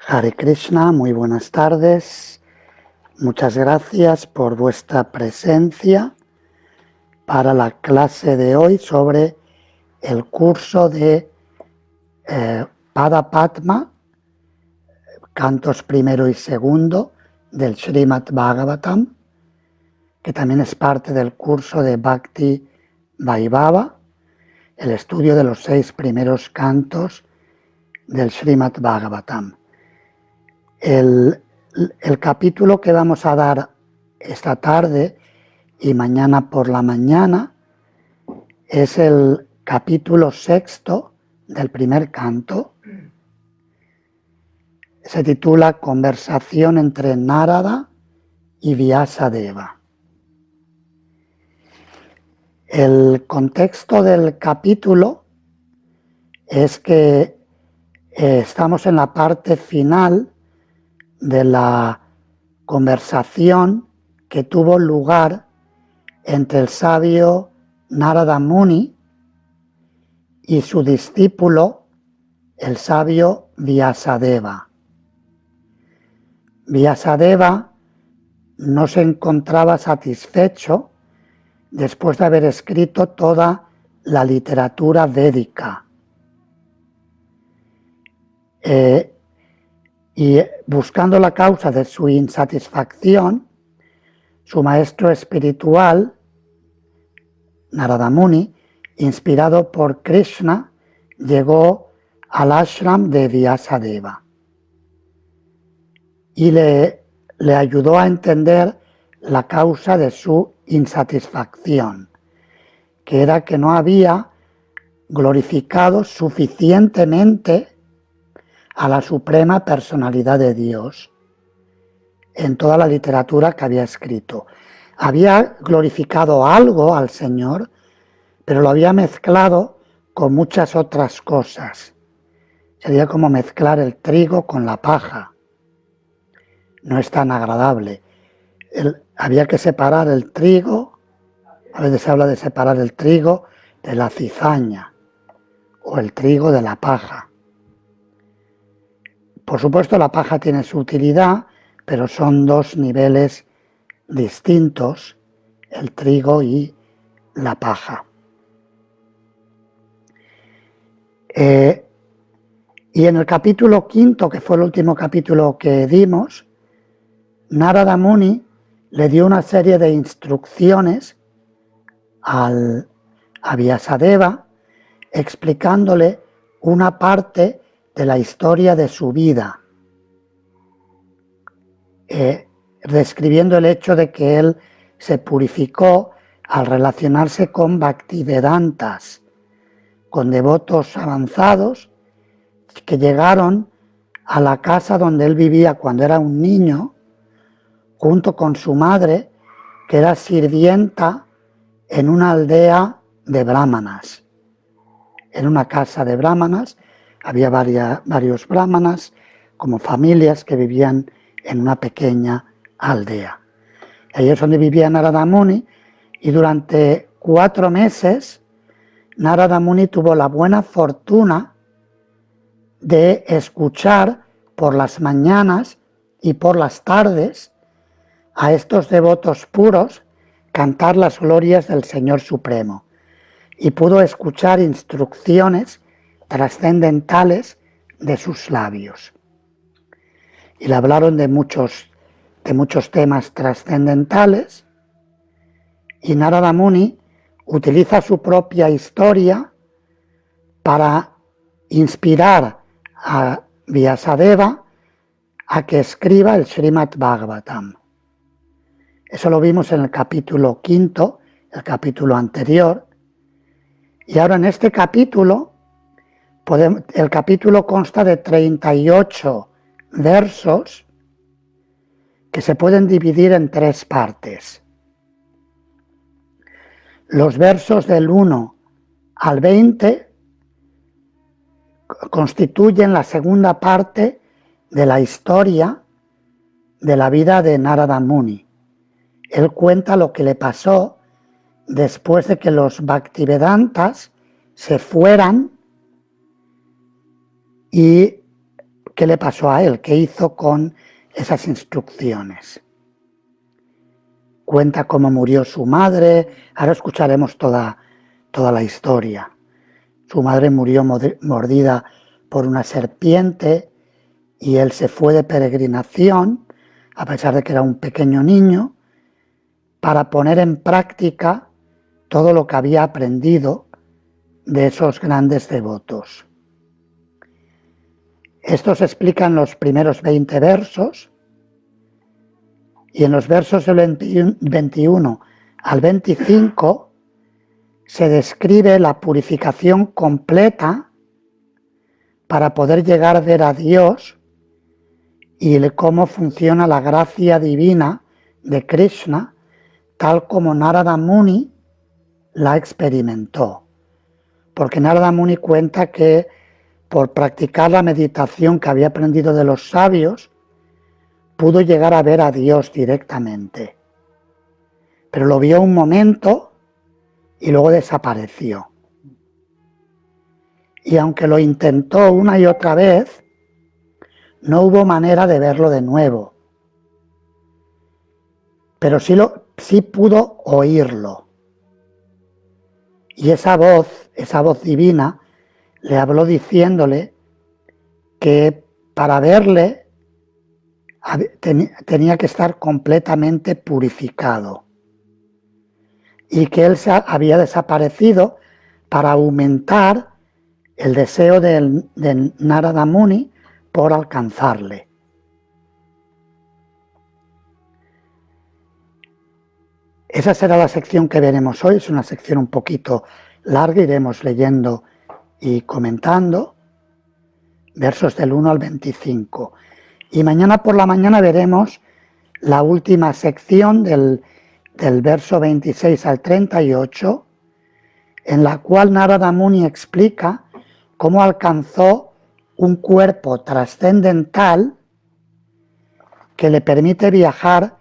Hare Krishna, muy buenas tardes. Muchas gracias por vuestra presencia para la clase de hoy sobre el curso de Pada Padma, cantos primero y segundo del Srimad Bhagavatam, que también es parte del curso de Bhakti Vaibhava, el estudio de los 6 primeros cantos del Srimad Bhagavatam. El capítulo que vamos a dar esta tarde y mañana por la mañana es el capítulo 6 del primer canto. Se titula Conversación entre Narada y Vyasadeva. El contexto del capítulo es que estamos en la parte final de la conversación que tuvo lugar entre el sabio Narada Muni y su discípulo, el sabio Vyasadeva. Vyasadeva no se encontraba satisfecho después de haber escrito toda la literatura védica. Y buscando la causa de su insatisfacción, su maestro espiritual, Narada Muni, inspirado por Krishna, llegó al ashram de Vyasadeva y le ayudó a entender la causa de su insatisfacción, que era que no había glorificado suficientemente a la suprema personalidad de Dios en toda la literatura que había escrito. Había glorificado algo al Señor, pero lo había mezclado con muchas otras cosas. Sería como mezclar el trigo con la paja. No es tan agradable. Había que separar el trigo, a veces se habla de separar el trigo de la cizaña o el trigo de la paja. Por supuesto, la paja tiene su utilidad, pero son dos niveles distintos, el trigo y la paja. Y en el capítulo 5, que fue el último capítulo que dimos, Narada Muni le dio una serie de instrucciones a Vyasadeva, explicándole una parte de la historia de su vida, describiendo el hecho de que él se purificó al relacionarse con Bhaktivedantas, con devotos avanzados que llegaron a la casa donde él vivía cuando era un niño, junto con su madre, que era sirvienta en una aldea de brahmanas. En una casa de brahmanas había varios brahmanas como familias que vivían en una pequeña aldea. Ahí es donde vivía Narada Muni, y durante 4 meses Narada Muni tuvo la buena fortuna de escuchar por las mañanas y por las tardes a estos devotos puros cantar las glorias del Señor Supremo, y pudo escuchar instrucciones trascendentales de sus labios. Y le hablaron de muchos temas trascendentales, y Narada Muni utiliza su propia historia para inspirar a Vyasadeva a que escriba el Srimad Bhagavatam. Eso lo vimos en el capítulo 5, el capítulo anterior. Y ahora en este capítulo, el capítulo consta de 38 versos que se pueden dividir en 3 partes. Los versos del 1 al 20 constituyen la segunda parte de la historia de la vida de Narada Muni. Él cuenta lo que le pasó después de que los Bhaktivedantas se fueran y qué le pasó a él, qué hizo con esas instrucciones. Cuenta cómo murió su madre, ahora escucharemos toda la historia. Su madre murió mordida por una serpiente y él se fue de peregrinación, a pesar de que era un pequeño niño, para poner en práctica todo lo que había aprendido de esos grandes devotos. Esto se explica en los primeros 20 versos, y en los versos del 21 al 25 se describe la purificación completa para poder llegar a ver a Dios y cómo funciona la gracia divina de Krishna, tal como Narada Muni la experimentó. Porque Narada Muni cuenta que por practicar la meditación que había aprendido de los sabios, pudo llegar a ver a Dios directamente. Pero lo vio un momento y luego desapareció. Y aunque lo intentó una y otra vez, no hubo manera de verlo de nuevo. Pero sí pudo oírlo. Y esa voz divina, le habló diciéndole que para verle tenía que estar completamente purificado y que él había desaparecido para aumentar el deseo de Narada Muni por alcanzarle. Esa será la sección que veremos hoy, es una sección un poquito larga, iremos leyendo y comentando, versos del 1 al 25. Y mañana por la mañana veremos la última sección del verso 26 al 38, en la cual Narada Muni explica cómo alcanzó un cuerpo trascendental que le permite viajar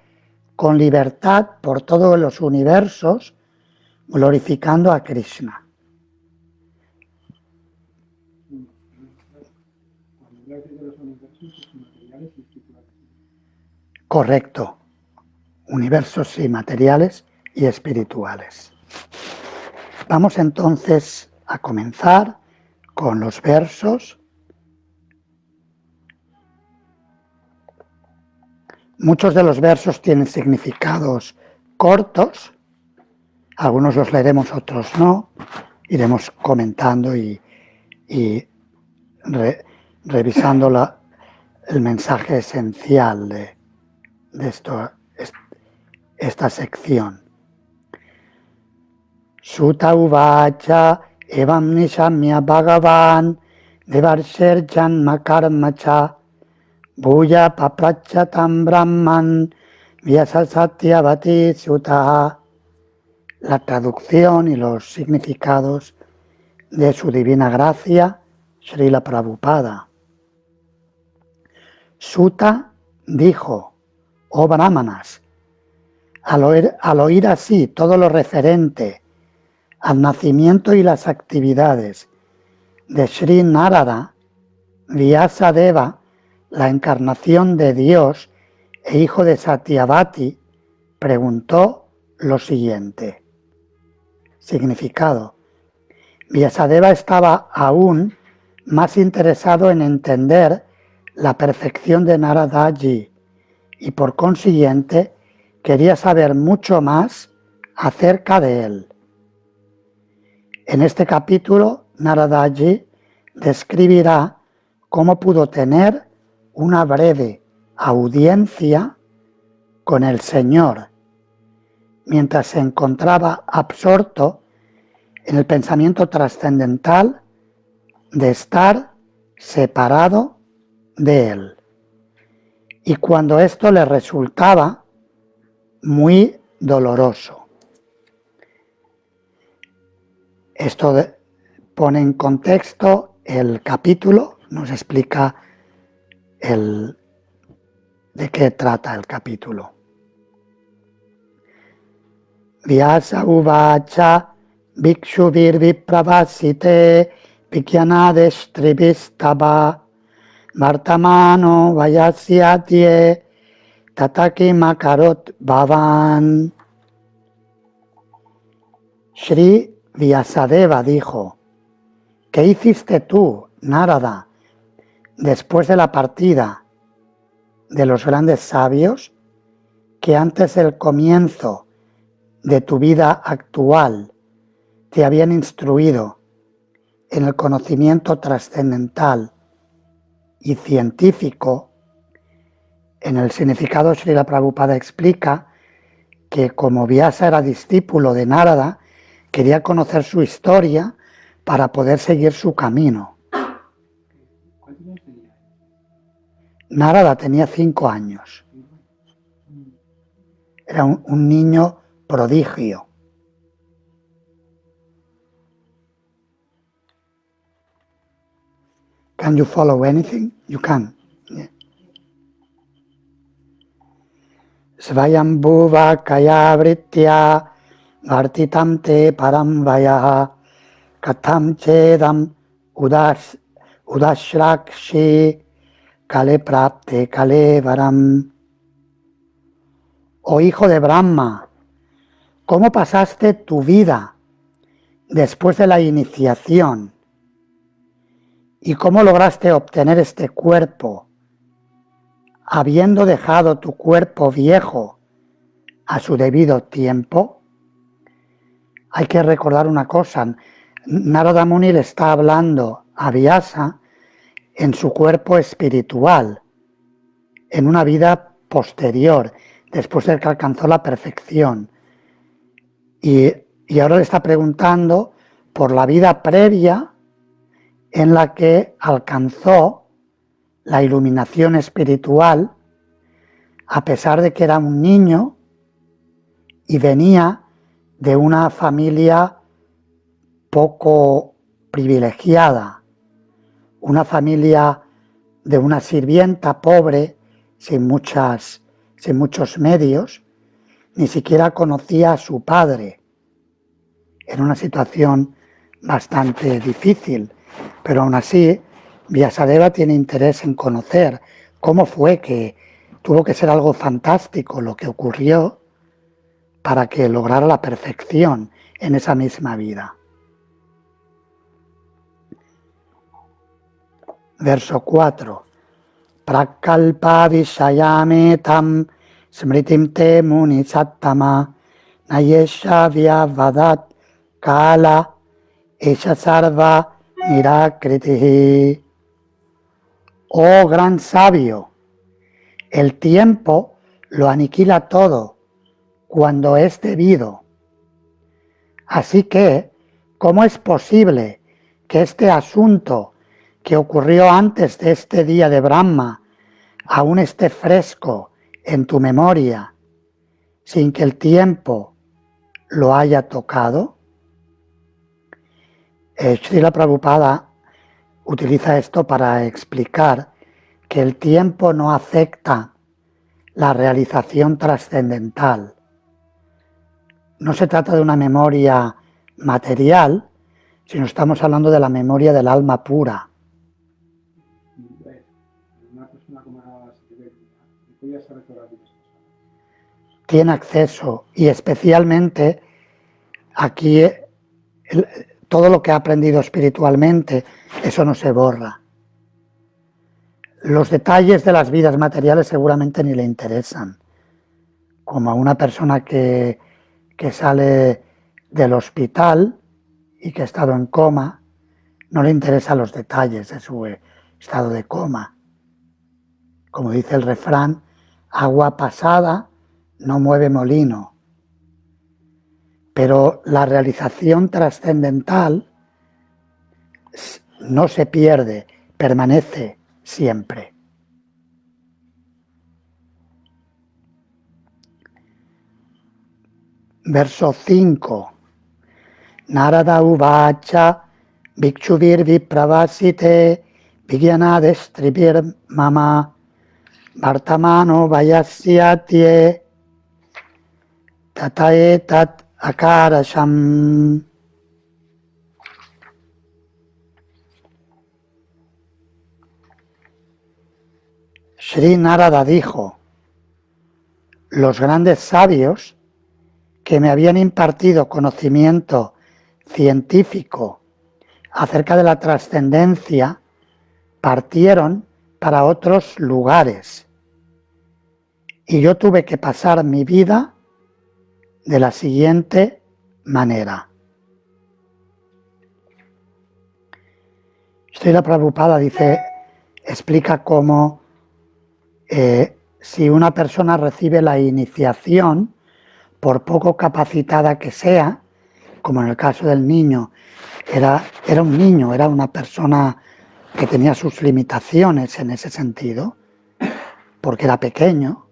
con libertad por todos los universos, glorificando a Krishna. Correcto. Universos sí, materiales y espirituales. Vamos entonces a comenzar con los versos. Muchos de los versos tienen significados cortos, algunos los leeremos, otros no. Iremos comentando y revisando el mensaje esencial de esta sección. Suta uvacha evam nishamya bhagavan devarsher janma karmacha bhuya paprachatam brahman vyasasatyavati sutta. La traducción y los significados de su divina gracia, Srila Prabhupada. Sutta dijo: oh brahmanas, al oír así todo lo referente al nacimiento y las actividades de Sri Narada, Vyasadeva, la encarnación de Dios e hijo de Satyavati, preguntó lo siguiente. Significado. Vyasadeva estaba aún más interesado en entender la perfección de Naradaji y por consiguiente quería saber mucho más acerca de él. En este capítulo, Naradaji describirá cómo pudo tener una breve audiencia con el Señor, mientras se encontraba absorto en el pensamiento trascendental de estar separado de él. Y cuando esto le resultaba muy doloroso. Esto pone en contexto el capítulo, nos explica de qué trata el capítulo. Vyasa uvacha bhikshuvir vipravasite vikyanadeshtribhistava Vartamano vayasyatye tataki makarot bhavan. Sri Vyasadeva dijo: ¿qué hiciste tú, Narada, después de la partida de los grandes sabios, que antes del comienzo de tu vida actual te habían instruido en el conocimiento trascendental y científico? En el significado, Srila Prabhupada explica que como Vyasa era discípulo de Narada, quería conocer su historia para poder seguir su camino. Narada tenía 5 años. Era un niño prodigio. Can you follow anything? You can. Yeah. Svayambhuva kaya vritya vartitam te param vaya katham chedam udashrakshi kale prapte kale varam. Oh hijo de Brahma, ¿cómo pasaste tu vida después de la iniciación? ¿Y cómo lograste obtener este cuerpo, habiendo dejado tu cuerpo viejo a su debido tiempo? Hay que recordar una cosa, Narada Muni le está hablando a Vyasa en su cuerpo espiritual, en una vida posterior, después de que alcanzó la perfección. Y ahora le está preguntando por la vida previa en la que alcanzó la iluminación espiritual, a pesar de que era un niño y venía de una familia poco privilegiada, una familia de una sirvienta pobre, sin muchos medios, ni siquiera conocía a su padre. Era una situación bastante difícil, pero aún así Vyasadeva tiene interés en conocer cómo fue que tuvo que ser algo fantástico lo que ocurrió para que lograra la perfección en esa misma vida. Verso 4. Prakalpa vishayametam smritim te muni sattama nayesha vyavadat kala esha sarva nirakritihi. Oh gran sabio, el tiempo lo aniquila todo cuando es debido. Así que, ¿cómo es posible que este asunto que ocurrió antes de este día de Brahma aún esté fresco en tu memoria sin que el tiempo lo haya tocado? Srila Prabhupada utiliza esto para explicar que el tiempo no afecta la realización trascendental. No se trata de una memoria material, sino estamos hablando de la memoria del alma pura. Tiene acceso, y especialmente aquí todo lo que ha aprendido espiritualmente, eso no se borra. Los detalles de las vidas materiales seguramente ni le interesan, como a una persona que sale del hospital y que ha estado en coma, no le interesan los detalles de su estado de coma. Como dice el refrán, agua pasada no mueve molino. Pero la realización trascendental no se pierde, permanece siempre. Verso 5. Narada uvacha bhikshuvir vipravasite vigyanadeshtribir mama vartamano vayasyatye tataetat akarasham. Sri Narada dijo: los grandes sabios que me habían impartido conocimiento científico acerca de la trascendencia partieron para otros lugares y yo tuve que pasar mi vida de la siguiente manera. Srila Prabhupada explica cómo si una persona recibe la iniciación, por poco capacitada que sea, como en el caso del niño, era un niño, era una persona que tenía sus limitaciones en ese sentido, porque era pequeño,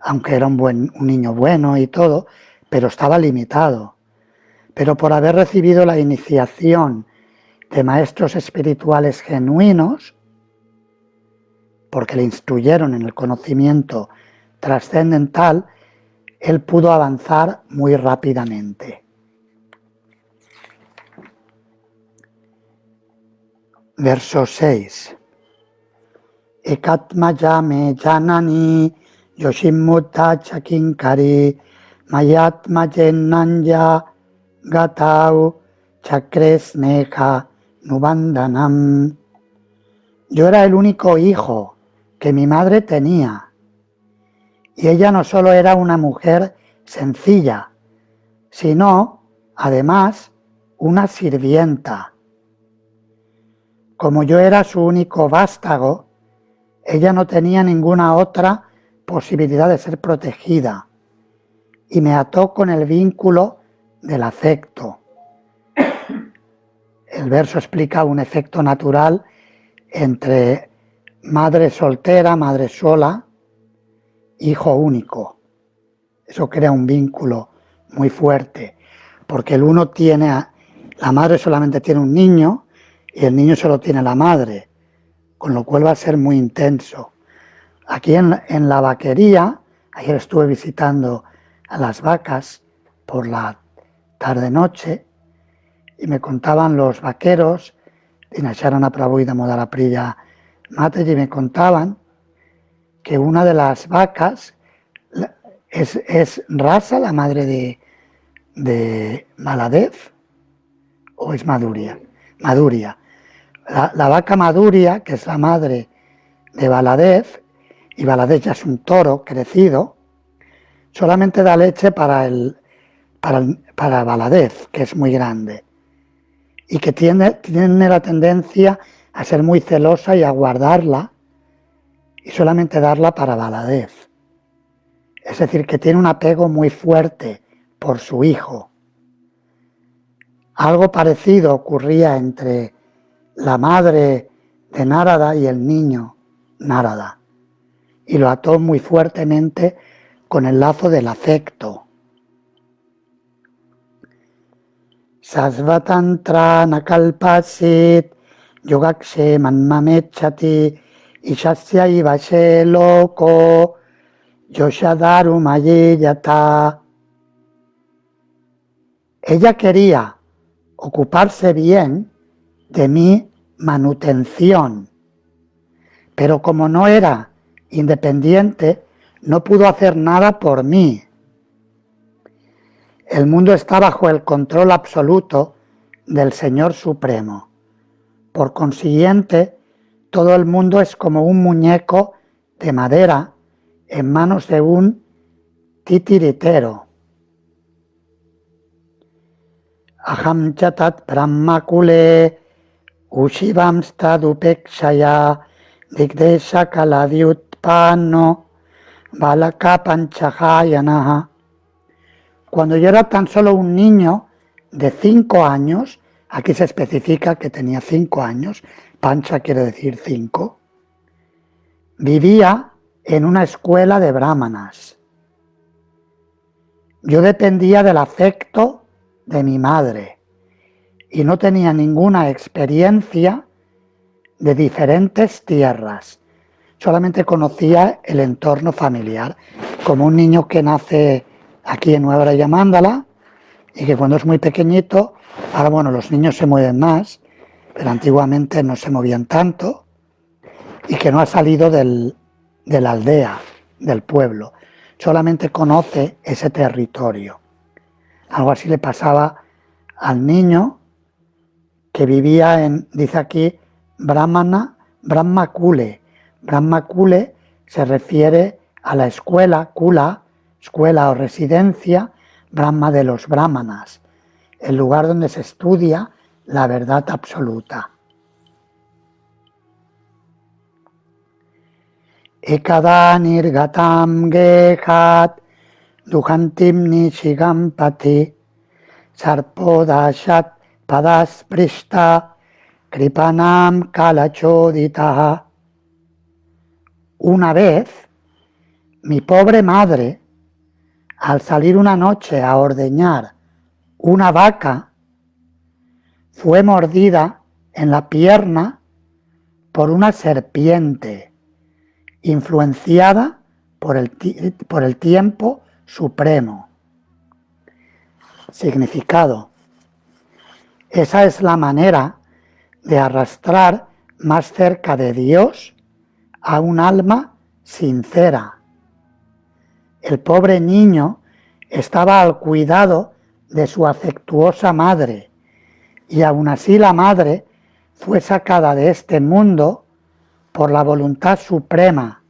aunque era un niño bueno y todo, pero estaba limitado. Pero por haber recibido la iniciación de maestros espirituales genuinos, porque le instruyeron en el conocimiento trascendental, él pudo avanzar muy rápidamente. Verso 6. Ekatmaya me janani yoshimmutta chakinkari mayatmayenanya gatau chakresneja nubandanam. Yo era el único hijo que mi madre tenía, y ella no solo era una mujer sencilla, sino, además, una sirvienta. Como yo era su único vástago, ella no tenía ninguna otra posibilidad de ser protegida, y me ató con el vínculo del afecto. El verso explica un efecto natural entre madre soltera, madre sola, hijo único. Eso crea un vínculo muy fuerte, porque la madre solamente tiene un niño y el niño solo tiene la madre, con lo cual va a ser muy intenso. Aquí en la vaquería, ayer estuve visitando a las vacas por la tarde-noche y me contaban los vaqueros, Dinasharana Prabhu y Damodara Priya Mataji, me contaban que una de las vacas es Rasa, la madre de Baladev, o es Maduria. La vaca Maduria, que es la madre de Baladev, y Baladev ya es un toro crecido, solamente da leche para Baladev, que es muy grande, y que tiene la tendencia a ser muy celosa y a guardarla, y solamente darla para Baladev. Es decir, que tiene un apego muy fuerte por su hijo. Algo parecido ocurría entre la madre de Narada y el niño Narada, y lo ató muy fuertemente con el lazo del afecto. Sasvatantra nakalpasit yogakshe manmamechati ishasya ivashe loko yoshadaru mayeyata. Ella quería ocuparse bien de mi manutención, pero como no era independiente, no pudo hacer nada por mí. El mundo está bajo el control absoluto del Señor Supremo. Por consiguiente, todo el mundo es como un muñeco de madera en manos de un titiritero. Aham chatat brahmakule ushivam stadupekshaya digdesha kaladiutpano balaka panchahayanaha. Cuando yo era tan solo un niño de 5 años, aquí se especifica que tenía 5 años, pancha quiere decir 5, vivía en una escuela de brahmanas. Yo dependía del afecto de mi madre y no tenía ninguna experiencia de diferentes tierras. Solamente conocía el entorno familiar, como un niño que nace aquí en Nueva Yamándala y que cuando es muy pequeñito, ahora bueno, los niños se mueven más, pero antiguamente no se movían tanto, y que no ha salido de la aldea, del pueblo. Solamente conoce ese territorio. Algo así le pasaba al niño que vivía en, dice aquí, Brahma Kule. Brahma Kule se refiere a la escuela, Kula, escuela o residencia, Brahma de los brahmanas, el lugar donde se estudia la verdad absoluta. Ekada nirgatam gehat duhantim nishigam pati sarpodashat padasprishta kripanam kalachoditaha. Una vez, mi pobre madre, al salir una noche a ordeñar una vaca, fue mordida en la pierna por una serpiente, influenciada por el tiempo supremo. Significado: esa es la manera de arrastrar más cerca de Dios a un alma sincera. El pobre niño estaba al cuidado de su afectuosa madre, y aún así la madre fue sacada de este mundo por la voluntad suprema,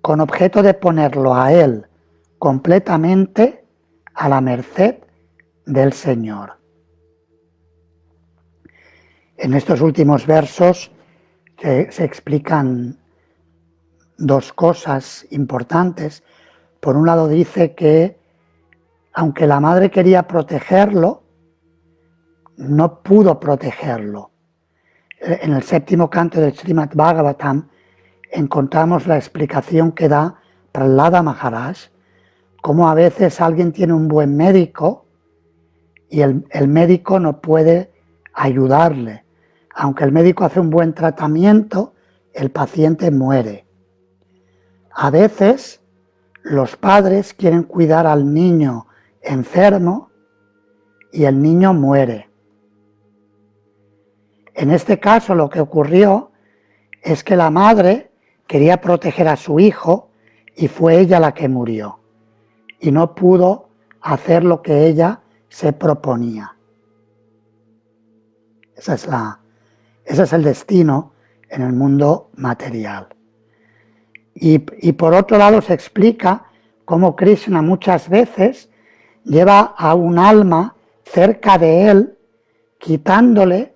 con objeto de ponerlo a él completamente a la merced del Señor. En estos últimos versos se explican dos cosas importantes. Por un lado dice que, aunque la madre quería protegerlo, no pudo protegerlo. En el séptimo canto del Srimad Bhagavatam encontramos la explicación que da Prahlada Maharaj, cómo a veces alguien tiene un buen médico y el médico no puede ayudarle. Aunque el médico hace un buen tratamiento, el paciente muere. A veces los padres quieren cuidar al niño enfermo y el niño muere. En este caso lo que ocurrió es que la madre quería proteger a su hijo y fue ella la que murió y no pudo hacer lo que ella se proponía. Ese es el destino en el mundo material. Y por otro lado se explica cómo Krishna muchas veces lleva a un alma cerca de él, quitándole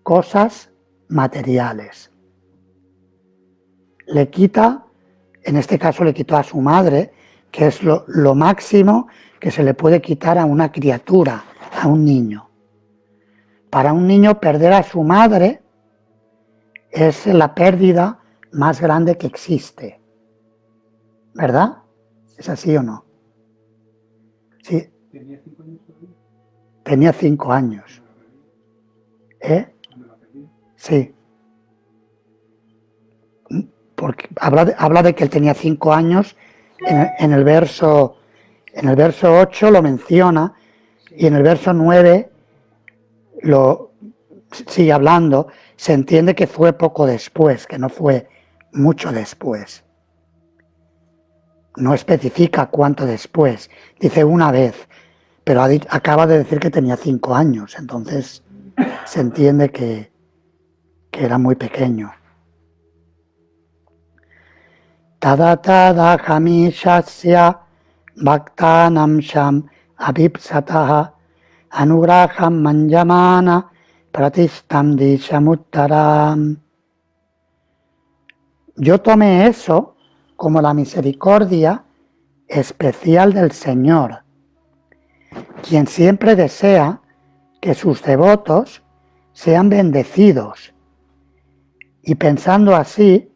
cosas materiales. Le quita, en este caso le quitó a su madre, que es lo máximo que se le puede quitar a una criatura, a un niño. Para un niño perder a su madre es la pérdida más grande que existe. ¿Verdad? ¿Es así o no? Sí. Tenía 5 años. ¿Eh? Sí. Porque habla de que él tenía 5 años, en el verso 8 lo menciona, y en el verso 9 lo sigue hablando. Se entiende que fue poco después, que no fue mucho después. No especifica cuánto después, dice una vez, pero acaba de decir que tenía 5 años, entonces se entiende que era muy pequeño. Tada hamishasya bhaktanam sham abhipsataha anugraham manjamana pratistam dishamuttaram. Yo tomé eso como la misericordia especial del Señor, quien siempre desea que sus devotos sean bendecidos, y pensando así,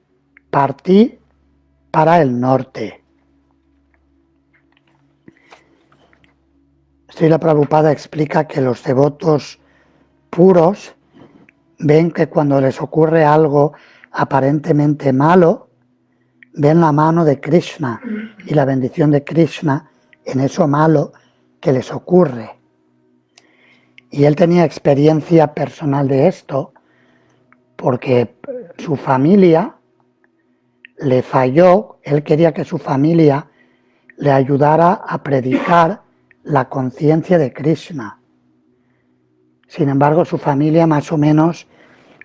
partí para el norte. Srila Prabhupada explica que los devotos puros ven que cuando les ocurre algo aparentemente malo, ven la mano de Krishna y la bendición de Krishna en eso malo que les ocurre. Y él tenía experiencia personal de esto, porque su familia le falló, él quería que su familia le ayudara a predicar la conciencia de Krishna. Sin embargo, su familia más o menos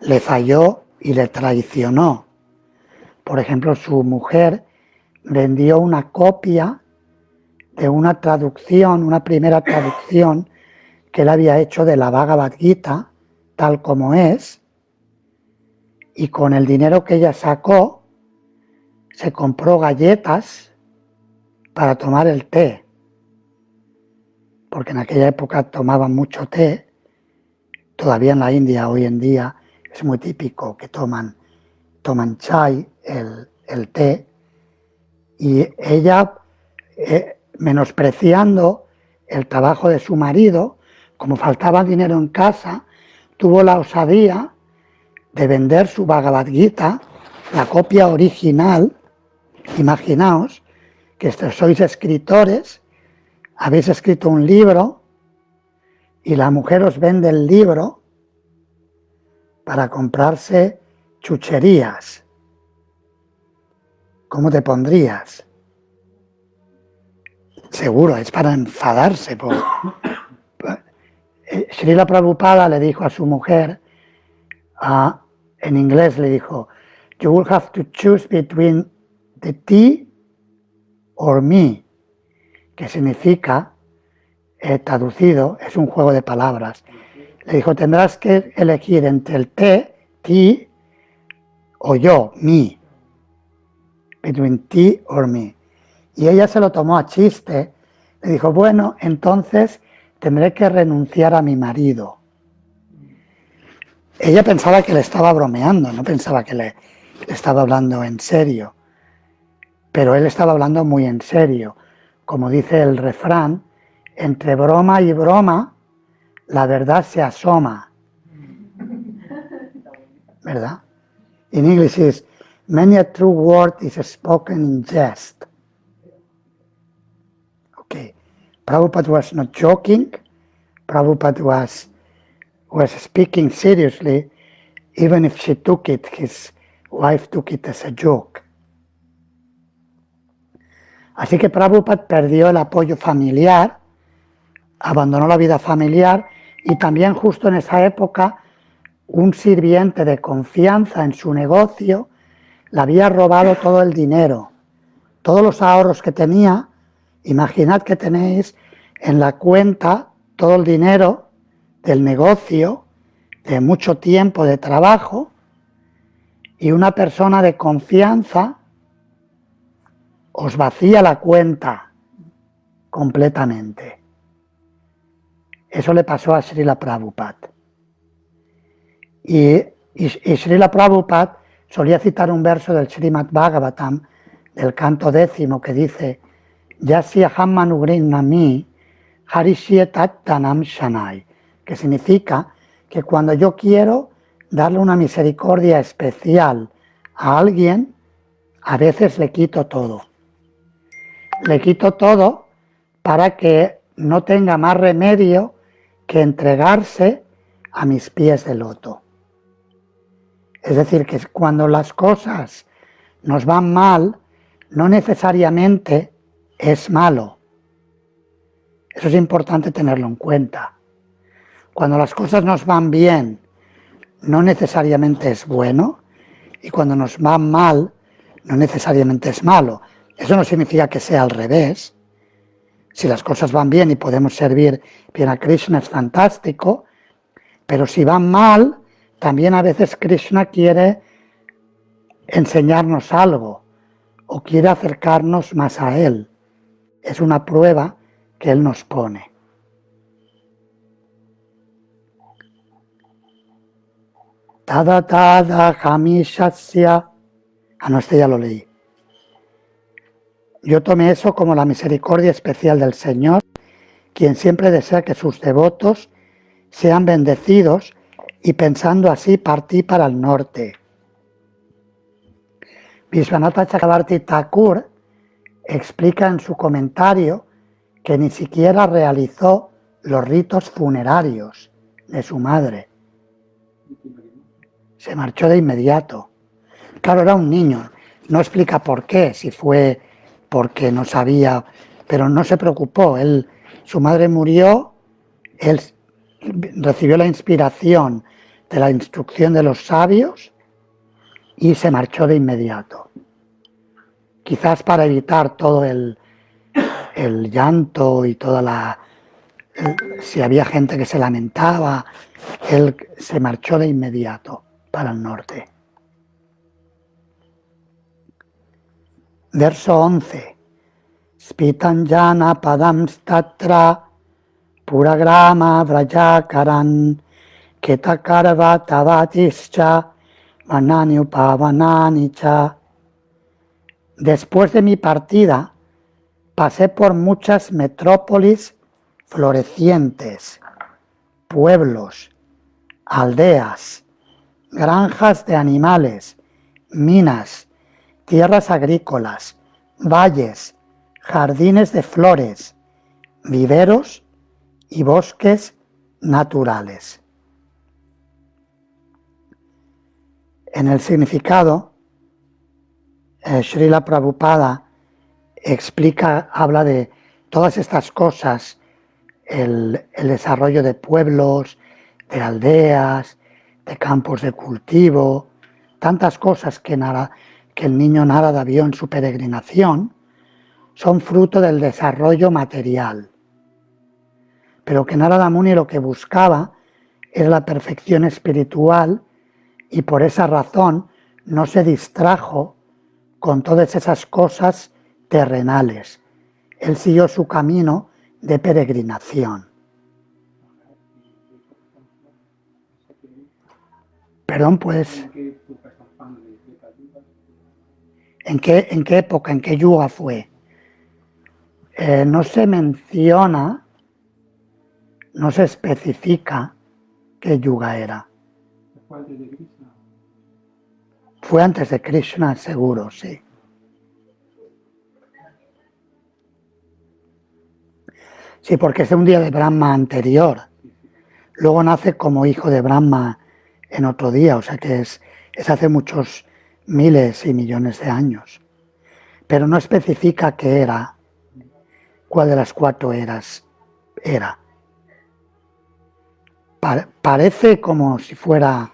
le falló y le traicionó. Por ejemplo, su mujer vendió una copia de una traducción, una primera traducción que él había hecho de la Bhagavad Gita, tal como es, y con el dinero que ella sacó, se compró galletas para tomar el té, porque en aquella época tomaban mucho té. Todavía en la India hoy en día es muy típico que toman chai, el té, y ella, menospreciando el trabajo de su marido, como faltaba dinero en casa, tuvo la osadía de vender su Bhagavad Gita, la copia original. Imaginaos que sois escritores, habéis escrito un libro y la mujer os vende el libro para comprarse chucherías. ¿Cómo te pondrías? Seguro, es para enfadarse. Srila Prabhupada le dijo a su mujer, en inglés le dijo, you will have to choose between the tea or me, que significa, traducido, es un juego de palabras. Le dijo, tendrás que elegir entre el té, tea, o yo, me. Between tea or me. Y ella se lo tomó a chiste. Le dijo, bueno, entonces tendré que renunciar a mi marido. Ella pensaba que le estaba bromeando, no pensaba que le estaba hablando en serio. Pero él estaba hablando muy en serio. Como dice el refrán, entre broma y broma, la verdad se asoma. ¿Verdad? In English is, many a true word is spoken in jest. Okay. Prabhupada was not joking. Prabhupada was speaking seriously, even if she took it, his wife took it as a joke. Así que Prabhupada perdió el apoyo familiar, abandonó la vida familiar, y también justo en esa época un sirviente de confianza en su negocio le había robado todo el dinero, todos los ahorros que tenía. Imaginad que tenéis en la cuenta todo el dinero del negocio, de mucho tiempo de trabajo, y una persona de confianza os vacía la cuenta completamente. Eso le pasó a Srila Prabhupada. Y Srila Prabhupada solía citar un verso del Srimad Bhagavatam, del canto 10, que dice, Yasya Hammanugrinami Harishyetattanam Shanai, que significa que cuando yo quiero darle una misericordia especial a alguien, a veces le quito todo. Le quito todo para que no tenga más remedio que entregarse a mis pies de loto. Es decir, que cuando las cosas nos van mal, no necesariamente es malo. Eso es importante tenerlo en cuenta. Cuando las cosas nos van bien, no necesariamente es bueno, y cuando nos van mal, no necesariamente es malo. Eso no significa que sea al revés. Si las cosas van bien y podemos servir bien a Krishna, es fantástico, pero si van mal, también a veces Krishna quiere enseñarnos algo o quiere acercarnos más a Él. Es una prueba que Él nos pone. Tada tada hamishasya. No, este ya lo leí. Yo tomé eso como la misericordia especial del Señor, quien siempre desea que sus devotos sean bendecidos, y pensando así partí para el norte. Vishwanatha Chakravarti Thakur explica en su comentario que ni siquiera realizó los ritos funerarios de su madre. Se marchó de inmediato. Claro, era un niño. No explica por qué, si fue porque no sabía, pero no se preocupó. Su madre murió, él recibió la inspiración de la instrucción de los sabios y se marchó de inmediato. Quizás para evitar todo el llanto y toda si había gente que se lamentaba, él se marchó de inmediato para el norte. Verso 11. Spitanjana padamstatra puragrama vrajakaran ketakarva tavatischa vanani upavanani cha. Después de mi partida, pasé por muchas metrópolis florecientes, pueblos, aldeas, granjas de animales, minas, tierras agrícolas, valles, jardines de flores, viveros y bosques naturales. En el significado, Srila Prabhupada habla de todas estas cosas, el desarrollo de pueblos, de aldeas, de campos de cultivo, tantas cosas que el niño Narada vio en su peregrinación, son fruto del desarrollo material. Pero que Narada Muni lo que buscaba era la perfección espiritual y por esa razón no se distrajo con todas esas cosas terrenales. Él siguió su camino de peregrinación. Perdón, pues. ¿En qué época, en qué yuga fue? No se menciona, no se especifica qué yuga era. ¿Fue antes de Krishna? Fue antes de Krishna, seguro, sí. Sí, porque es un día de Brahma anterior. Luego nace como hijo de Brahma en otro día, o sea que es hace muchos miles y millones de años. Pero no especifica qué era, cuál de las 4 eras era. Parece como si fuera,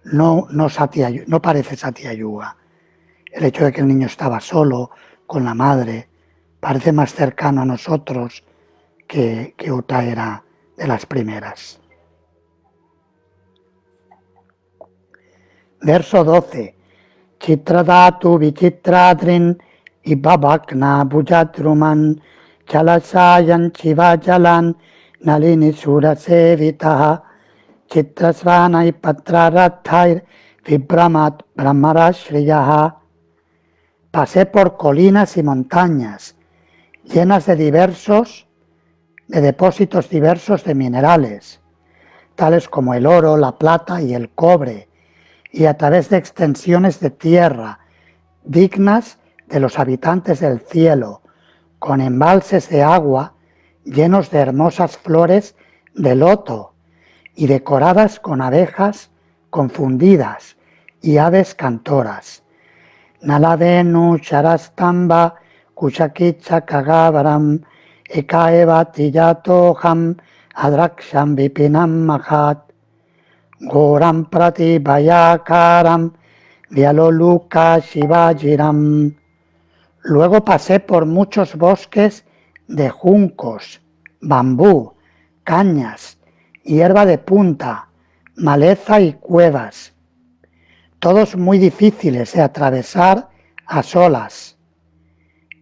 no parece Satya Yuga. El hecho de que el niño estaba solo, con la madre, parece más cercano a nosotros que otra era de las primeras. Verso 12. Chitradatu vichitradrin ibabakna bujadruman chalasayan chivajalan nalini surasevitaha chitrasvana patrarathair vibramat brahmarashriyaha. Pasé por colinas y montañas llenas de depósitos diversos de minerales, tales como el oro, la plata y el cobre, y a través de extensiones de tierra dignas de los habitantes del cielo, con embalses de agua llenos de hermosas flores de loto y decoradas con abejas confundidas y aves cantoras. Naladenu charastamba kuchakicha kagavaram ekaeva tiyatoham adraksham vipinam mahat goram prati vayakaram vyaloluka shivajiram. Luego pasé por muchos bosques de juncos, bambú, cañas, hierba de punta, maleza y cuevas, todos muy difíciles de atravesar a solas,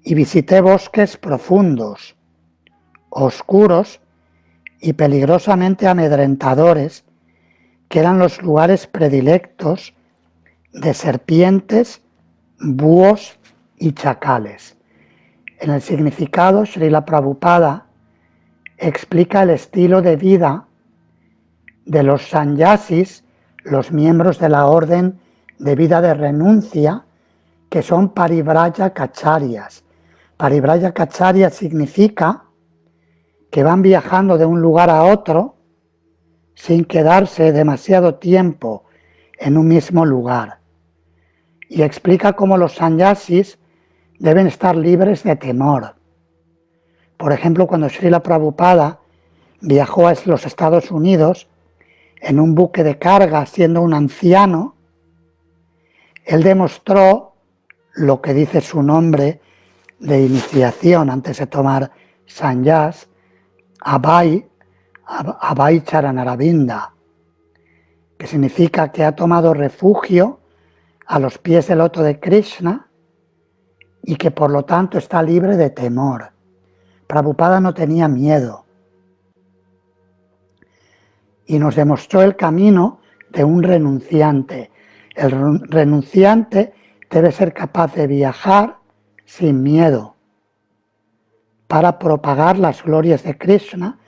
y visité bosques profundos, oscuros y peligrosamente amedrentadores, que eran los lugares predilectos de serpientes, búhos y chacales. En el significado, Srila Prabhupada explica el estilo de vida de los sannyasis, los miembros de la orden de vida de renuncia, que son parivrajakacharyas. Parivrajacharya significa que van viajando de un lugar a otro sin quedarse demasiado tiempo en un mismo lugar. y explica cómo los sannyasis deben estar libres de temor. Por ejemplo, cuando Srila Prabhupada viajó a los Estados Unidos en un buque de carga siendo un anciano, él demostró lo que dice su nombre de iniciación antes de tomar sannyas, Abhay Charanaravinda, que significa que ha tomado refugio a los pies del loto de Krishna y que por lo tanto está libre de temor. Prabhupada no tenía miedo y nos demostró el camino de un renunciante. El renunciante debe ser capaz de viajar sin miedo para propagar las glorias de Krishna,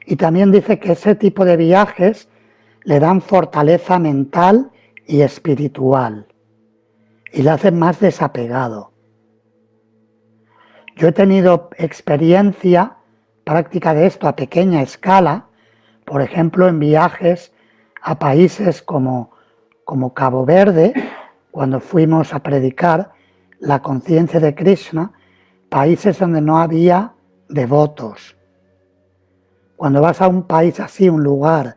y también dice que ese tipo de viajes le dan fortaleza mental y espiritual y le hacen más desapegado. Yo he tenido experiencia práctica de esto a pequeña escala, por ejemplo en viajes a países como Cabo Verde, cuando fuimos a predicar la conciencia de Krishna, países donde no había devotos. Cuando vas a un país así, un lugar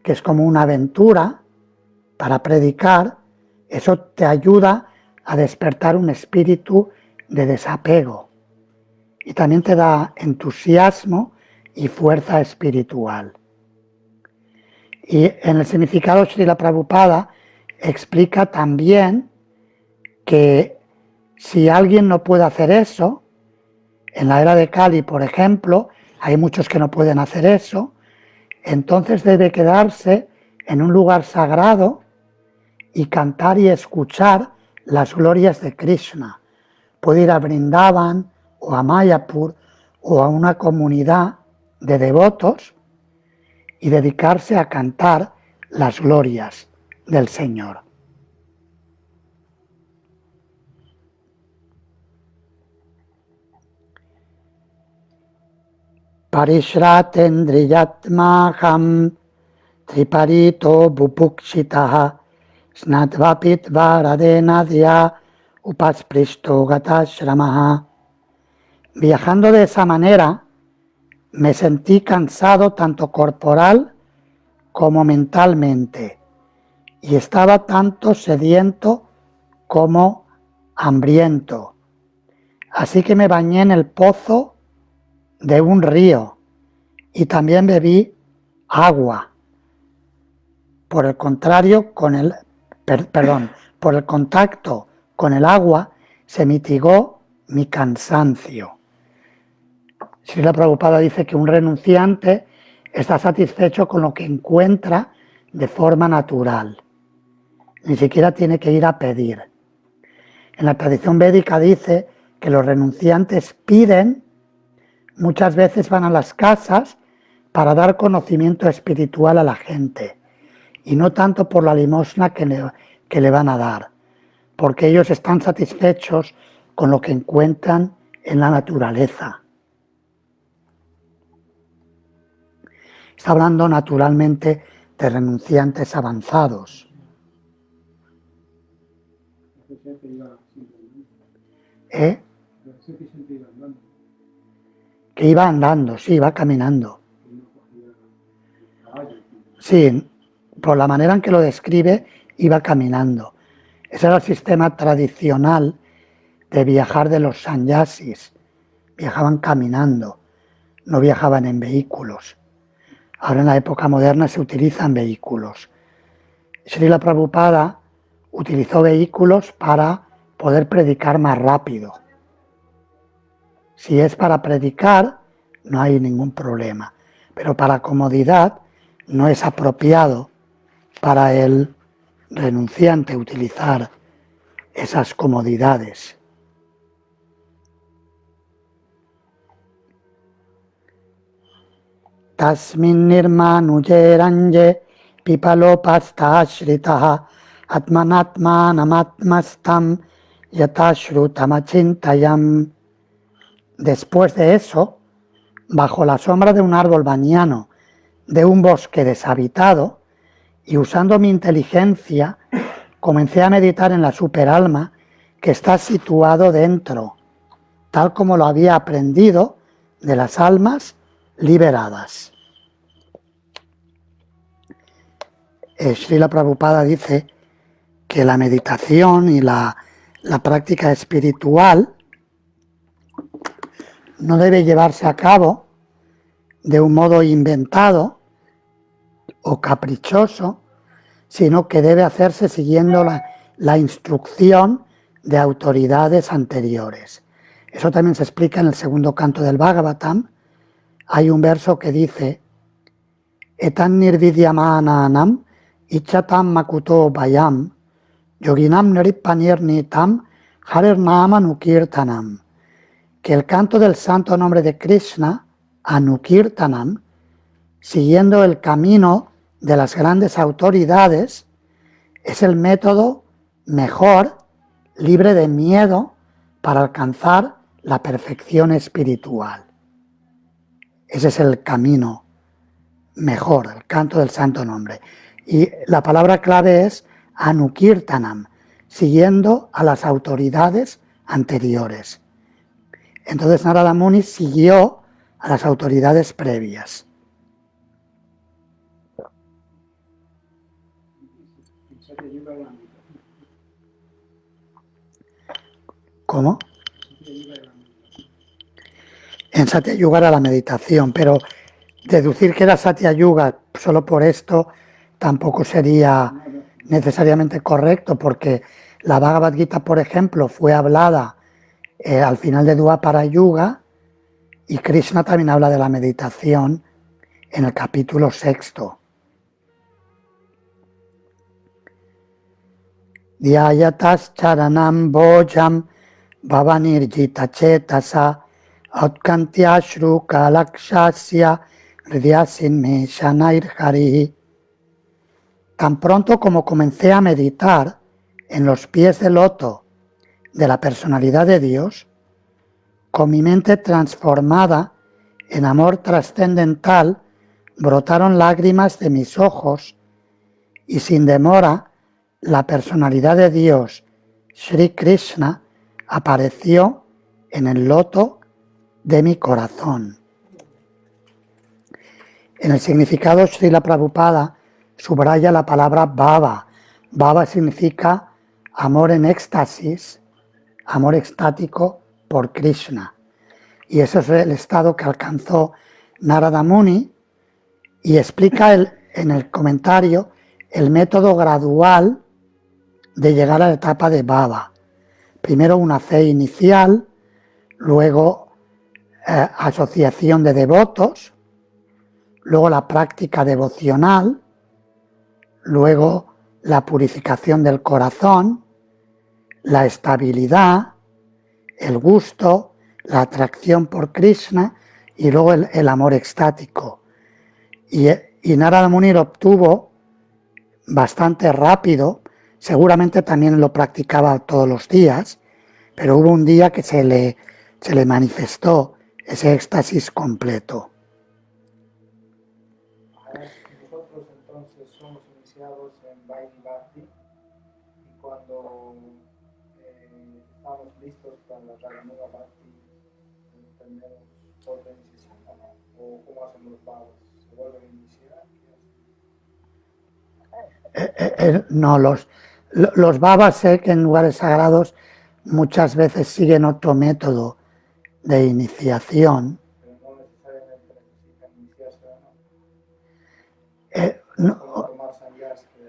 que es como una aventura para predicar, eso te ayuda a despertar un espíritu de desapego y también te da entusiasmo y fuerza espiritual. Y en el significado Srila Prabhupada explica también que si alguien no puede hacer eso, en la era de Kali, por ejemplo, hay muchos que no pueden hacer eso, entonces debe quedarse en un lugar sagrado y cantar y escuchar las glorias de Krishna. Puede ir a Vrindavan o a Mayapur o a una comunidad de devotos y dedicarse a cantar las glorias del Señor. Parishratendriyatmaham triparito bupukshitaha snadvapit varadenadya upaspristo gatashramaha. Viajando de esa manera, me sentí cansado tanto corporal como mentalmente y estaba tanto sediento como hambriento. Así que me bañé en el pozo de un río y también bebí agua. Por el contrario, por el contacto con el agua se mitigó mi cansancio. Srila Prabhupada dice que un renunciante está satisfecho con lo que encuentra de forma natural. Ni siquiera tiene que ir a pedir. En la tradición védica dice que los renunciantes piden, muchas veces van a las casas para dar conocimiento espiritual a la gente, y no tanto por la limosna que le van a dar, porque ellos están satisfechos con lo que encuentran en la naturaleza. Está hablando naturalmente de renunciantes avanzados. Que iba andando, sí, iba caminando. Sí, por la manera en que lo describe, iba caminando. Ese era el sistema tradicional de viajar de los sannyasis. Viajaban caminando, no viajaban en vehículos. Ahora en la época moderna se utilizan vehículos. Srila Prabhupada utilizó vehículos para poder predicar más rápido. Si es para predicar, no hay ningún problema. Pero para comodidad no es apropiado para el renunciante utilizar esas comodidades. Tasmin nirmanujeranje pipalopastashritaha atmanatmanamatmastam yatashrutamachintayam. Después de eso, bajo la sombra de un árbol baniano de un bosque deshabitado y usando mi inteligencia comencé a meditar en la superalma que está situado dentro, tal como lo había aprendido de las almas liberadas. Srila Prabhupada dice que la meditación y la práctica espiritual no debe llevarse a cabo de un modo inventado o caprichoso, sino que debe hacerse siguiendo la instrucción de autoridades anteriores. Eso también se explica en el segundo canto del Bhagavatam. Hay un verso que dice: Etan nirvidyamananam ichatam makuto bayam yoginam nripanirnitam harernama nukirtanam. Que el canto del santo nombre de Krishna, Anukirtanam, siguiendo el camino de las grandes autoridades, es el método mejor, libre de miedo, para alcanzar la perfección espiritual. Ese es el camino mejor, el canto del santo nombre. Y la palabra clave es Anukirtanam, siguiendo a las autoridades anteriores. Entonces Narada Muni siguió a las autoridades previas. ¿Cómo? En Satya Yuga era la meditación, pero deducir que era Satya Yuga solo por esto tampoco sería necesariamente correcto, porque la Bhagavad Gita, por ejemplo, fue hablada al final de Dwapara Yuga, y Krishna también habla de la meditación en el capítulo 6. Dhyayatas charanam bhojam bhavanirjita chetasa autkantya kalakshasya hridyasin me shanair hari. Tan pronto como comencé a meditar en los pies del loto de la personalidad de Dios, con mi mente transformada en amor trascendental, brotaron lágrimas de mis ojos y sin demora la personalidad de Dios, Sri Krishna, apareció en el loto de mi corazón. En el significado, Srila Prabhupada subraya la palabra bhava. Bhava significa amor en éxtasis, amor extático por Krishna. Y ese es el estado que alcanzó Narada Muni, y explica en el comentario el método gradual de llegar a la etapa de bhava. Primero una fe inicial, luego asociación de devotos, luego la práctica devocional, luego la purificación del corazón, la estabilidad, el gusto, la atracción por Krishna y luego el amor extático. Y Narada Muni lo obtuvo bastante rápido, seguramente también lo practicaba todos los días, pero hubo un día que se le manifestó ese éxtasis completo. Nosotros entonces somos iniciados en Vaidhi Bhakti, y cuando estamos listos para la Raganuga Bhakti, tenemos otra iniciación, o cómo hacen los bhavas, ¿se vuelven a iniciar? No, los bhavas sé que en lugares sagrados muchas veces siguen otro método de iniciación. Pero no necesariamente necesitan iniciarse, No, ¿no? Tomar sanyas que...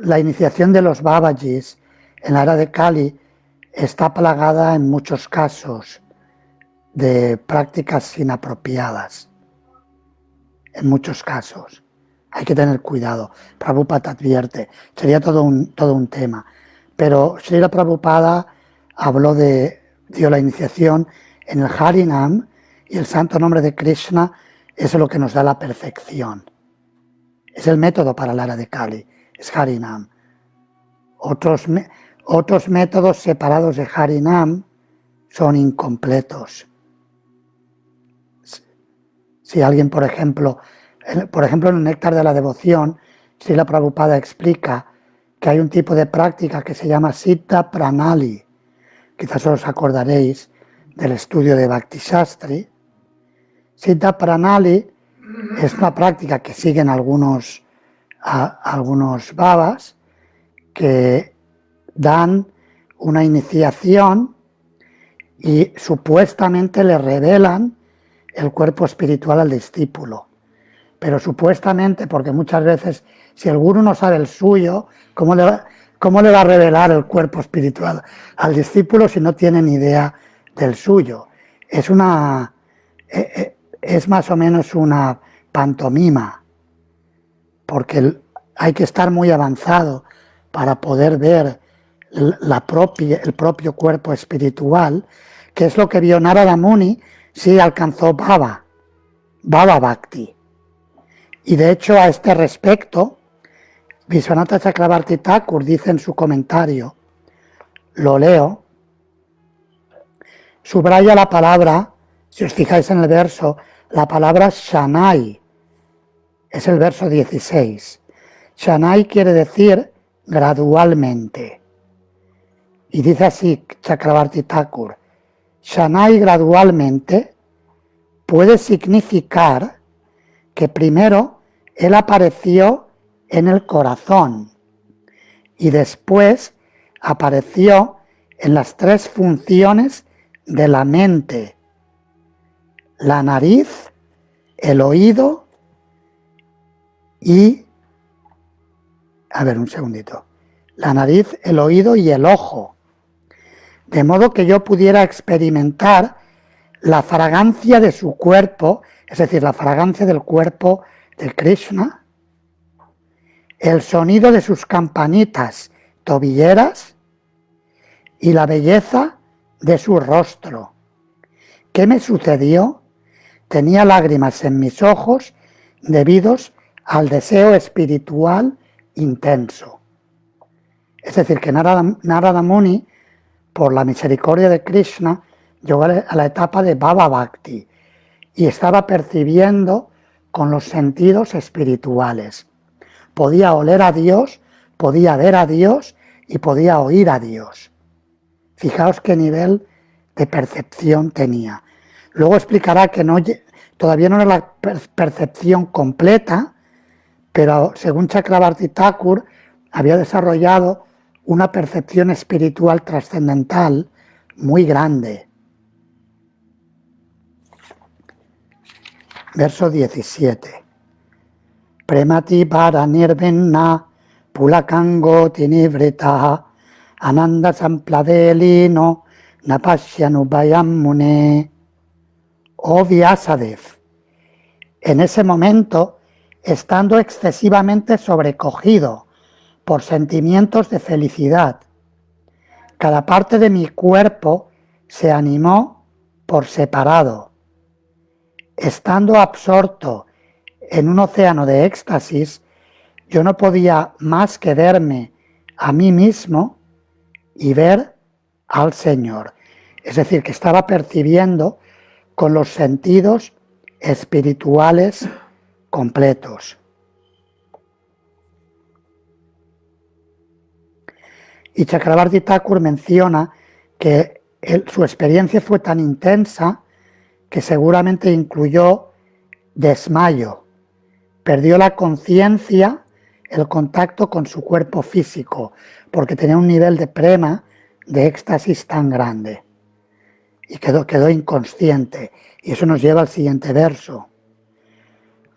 la iniciación de los Babajis en la era de Kali está plagada en muchos casos de prácticas inapropiadas. En muchos casos. Hay que tener cuidado. Prabhupada advierte. Sería todo un tema. Pero Srila Prabhupada dio la iniciación en el Harinam, y el santo nombre de Krishna es lo que nos da la perfección. Es el método para la era de Kali, es Harinam. Otros métodos separados de Harinam son incompletos. Si alguien, por ejemplo, en el Néctar de la Devoción, Srila Prabhupada explica que hay un tipo de práctica que se llama Siddha Pranali. Quizás os acordaréis del estudio de Bhakti Shastri. Siddha Pranali es una práctica que siguen algunos babas que dan una iniciación y supuestamente le revelan el cuerpo espiritual al discípulo. Pero supuestamente, porque muchas veces, si el gurú no sabe el suyo, ¿cómo le va a revelar el cuerpo espiritual al discípulo si no tiene ni idea del suyo? Es más o menos una pantomima, porque hay que estar muy avanzado para poder ver el propio cuerpo espiritual, que es lo que vio Narada Muni, sí alcanzó Bhava Bhakti. Y de hecho, a este respecto, Vishwanatha Chakravarti Thakur dice en su comentario, lo leo, subraya la palabra, si os fijáis en el verso, la palabra Shanai, es el verso 16. Shanai quiere decir gradualmente. Y dice así Chakravarti Thakur, Shanai gradualmente puede significar que primero él apareció en el corazón y después apareció en las tres funciones de la mente, la nariz, el oído y, la nariz, el oído y el ojo, de modo que yo pudiera experimentar la fragancia de su cuerpo, es decir, la fragancia del cuerpo de Krishna, el sonido de sus campanitas tobilleras y la belleza de su rostro. ¿Qué me sucedió? Tenía lágrimas en mis ojos debidos al deseo espiritual intenso. Es decir, que Narada Muni, por la misericordia de Krishna, llegó a la etapa de Bhava Bhakti y estaba percibiendo con los sentidos espirituales. Podía oler a Dios, podía ver a Dios y podía oír a Dios. Fijaos qué nivel de percepción tenía. Luego explicará que todavía no era la percepción completa, pero según Chakravarti Thakur había desarrollado una percepción espiritual trascendental muy grande. Verso 17. Premati para nirvinna pulakango tinivrita ananda sampladelino napashyanubhayam mune. Oh Vyasadev, en ese momento, estando excesivamente sobrecogido por sentimientos de felicidad, cada parte de mi cuerpo se animó por separado. Estando absorto en un océano de éxtasis, yo no podía más que verme a mí mismo y ver al Señor. Es decir, que estaba percibiendo con los sentidos espirituales completos. Y Chakravarti Thakur menciona que su experiencia fue tan intensa que seguramente incluyó desmayo. Perdió la conciencia, el contacto con su cuerpo físico, porque tenía un nivel de prema, de éxtasis tan grande. Y quedó inconsciente. Y eso nos lleva al siguiente verso.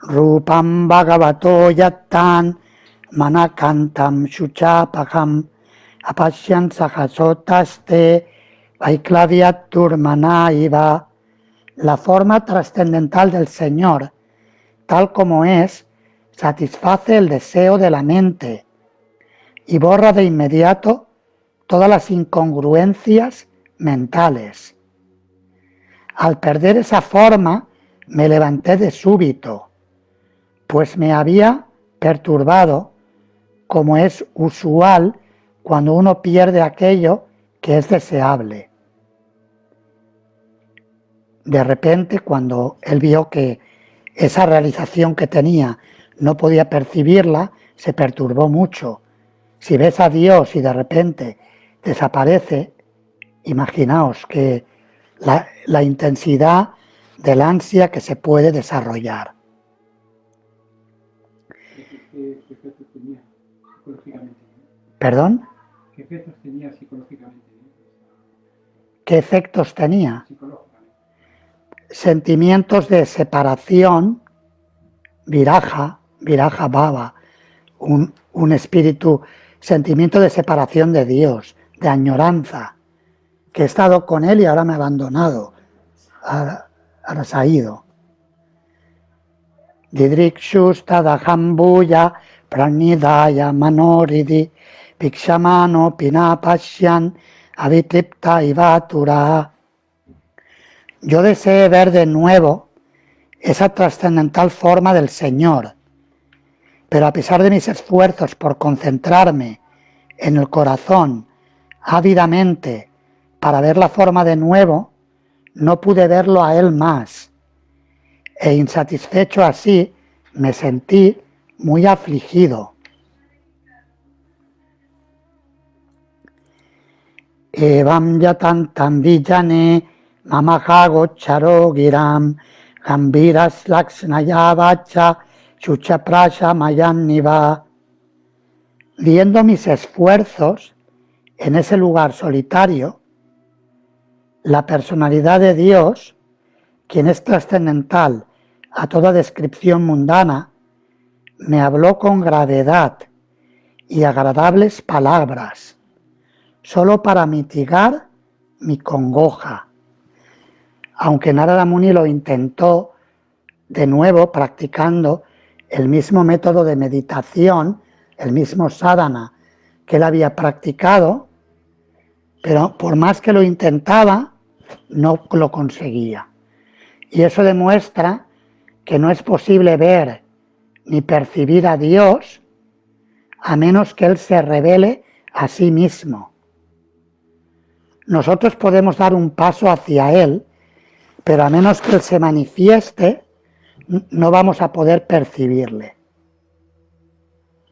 Rupam bhagavato yattan manakantam shuchapaham apashyan sahasotaste vaiklavyatturmana iva. La forma trascendental del Señor, tal como es, satisface el deseo de la mente y borra de inmediato todas las incongruencias mentales. Al perder esa forma, me levanté de súbito, pues me había perturbado, como es usual cuando uno pierde aquello que es deseable. De repente, cuando él vio que esa realización que tenía no podía percibirla, se perturbó mucho. Si ves a Dios y de repente desaparece, imaginaos que la intensidad del ansia que se puede desarrollar. ¿Qué efectos tenía psicológicamente? ¿Perdón? ¿Qué efectos tenía psicológicamente? ¿Qué efectos tenía? Psicológicamente. Sentimientos de separación, viraja bhava, un espíritu, sentimiento de separación de Dios, de añoranza, que he estado con Él y ahora me ha abandonado, ahora se ha ido. Didrikshu tadahambuya pranidaya manoridi pikshamano pinapashyan avitripta ivatura. Yo deseé ver de nuevo esa trascendental forma del Señor, pero a pesar de mis esfuerzos por concentrarme en el corazón ávidamente para ver la forma de nuevo, no pude verlo a Él más, e insatisfecho así me sentí muy afligido. Evam yatantam vijane mamaha gocharo giram gambiras laksnaya vacha chuchaprasha mayanniva. Viendo mis esfuerzos en ese lugar solitario, la personalidad de Dios, quien es trascendental a toda descripción mundana, me habló con gravedad y agradables palabras, solo para mitigar mi congoja. Aunque Narada Muni lo intentó de nuevo practicando el mismo método de meditación, el mismo sadhana que él había practicado, pero por más que lo intentaba, no lo conseguía. Y eso demuestra que no es posible ver ni percibir a Dios a menos que Él se revele a sí mismo. Nosotros podemos dar un paso hacia Él, pero a menos que Él se manifieste, no vamos a poder percibirle.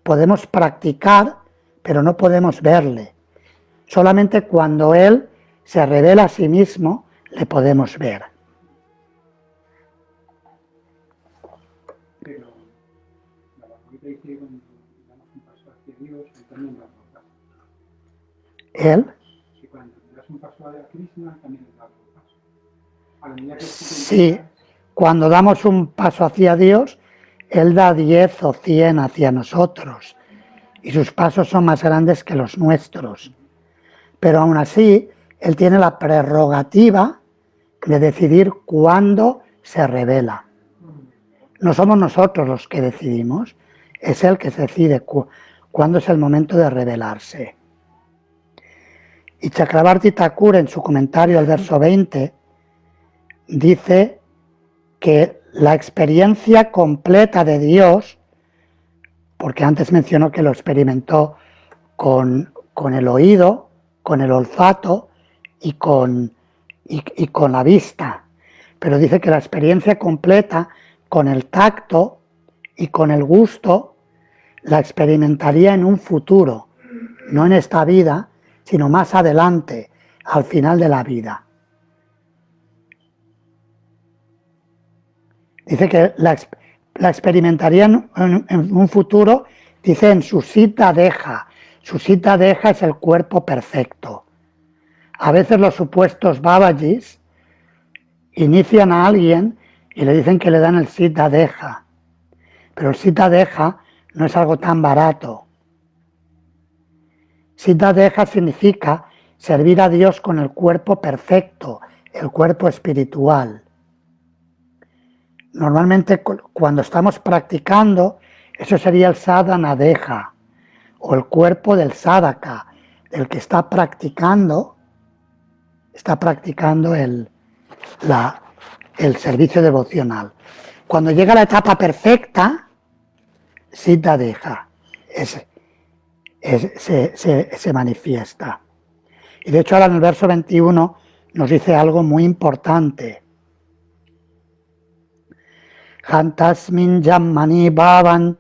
Podemos practicar, pero no podemos verle. Solamente cuando Él se revela a sí mismo, le podemos ver. Pero la Bhagavad Gita dice que cuando damos un paso hacia Dios, Él también da otro paso. ¿Él? Que cuando das un paso a Krishna, también da otro paso. A la medida que Sí, cuando damos un paso hacia Dios, Él da 10 o 100 hacia nosotros y sus pasos son más grandes que los nuestros. Pero aún así, Él tiene la prerrogativa de decidir cuándo se revela. No somos nosotros los que decidimos, es Él que decide cuándo es el momento de revelarse. Y Chakravarti Thakur, en su comentario al verso 20, dice que la experiencia completa de Dios, porque antes mencionó que lo experimentó con el oído, con el olfato y con la vista, pero dice que la experiencia completa con el tacto y con el gusto la experimentaría en un futuro, no en esta vida, sino más adelante, al final de la vida. Dice que la experimentaría en un futuro, dice en su sita deja. Su sita deja es el cuerpo perfecto. A veces los supuestos babajis inician a alguien y le dicen que le dan el sita deja. Pero el sita deja no es algo tan barato. Sita deja significa servir a Dios con el cuerpo perfecto, el cuerpo espiritual. Normalmente cuando estamos practicando, eso sería el sadhana deja, o el cuerpo del sadhaka, del que está practicando el servicio devocional. Cuando llega la etapa perfecta, siddha deja, se manifiesta. Y de hecho ahora en el verso 21 nos dice algo muy importante. Hantasmin jammani bhavan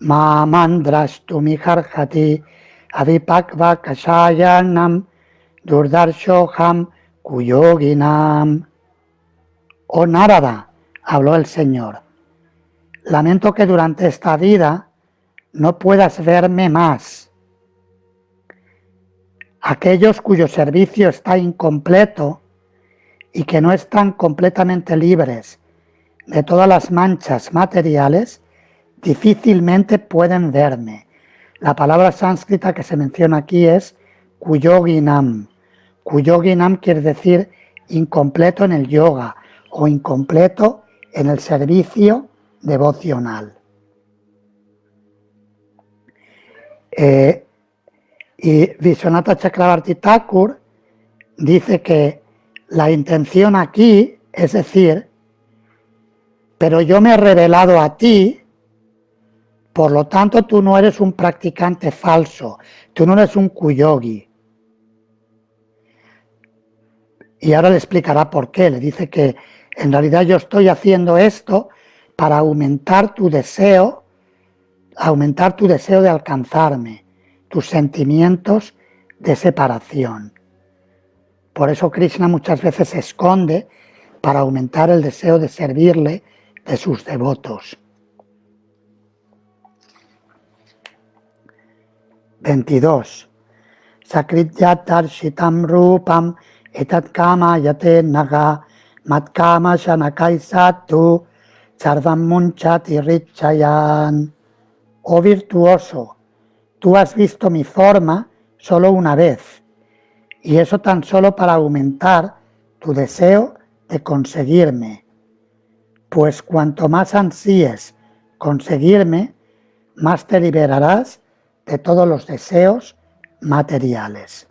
Ma mandrastu miharhati adipakva kashayanam durdarshoham kuyoginam. Oh Narada, habló el Señor, lamento que durante esta vida no puedas verme más. Aquellos cuyo servicio está incompleto y que no están completamente libres de todas las manchas materiales, difícilmente pueden verme. La palabra sánscrita que se menciona aquí es kuyoginam. Kuyoginam quiere decir incompleto en el yoga o incompleto en el servicio devocional. Y Vishwanatha Chakravarti Thakur dice que la intención aquí es decir, pero yo me he revelado a ti, por lo tanto tú no eres un practicante falso, tú no eres un kuyogi. Y ahora le explicará por qué. Le dice que en realidad yo estoy haciendo esto para aumentar tu deseo de alcanzarme, tus sentimientos de separación. Por eso Krishna muchas veces se esconde para aumentar el deseo de servirle de sus devotos. 22. Sakrityat darshitam rupam etat kama yate naga matkama shanakai satu sarvam munchati richayan. Oh virtuoso, tú has visto mi forma solo una vez, y eso tan solo para aumentar tu deseo de conseguirme. Pues cuanto más ansíes conseguirme, más te liberarás de todos los deseos materiales.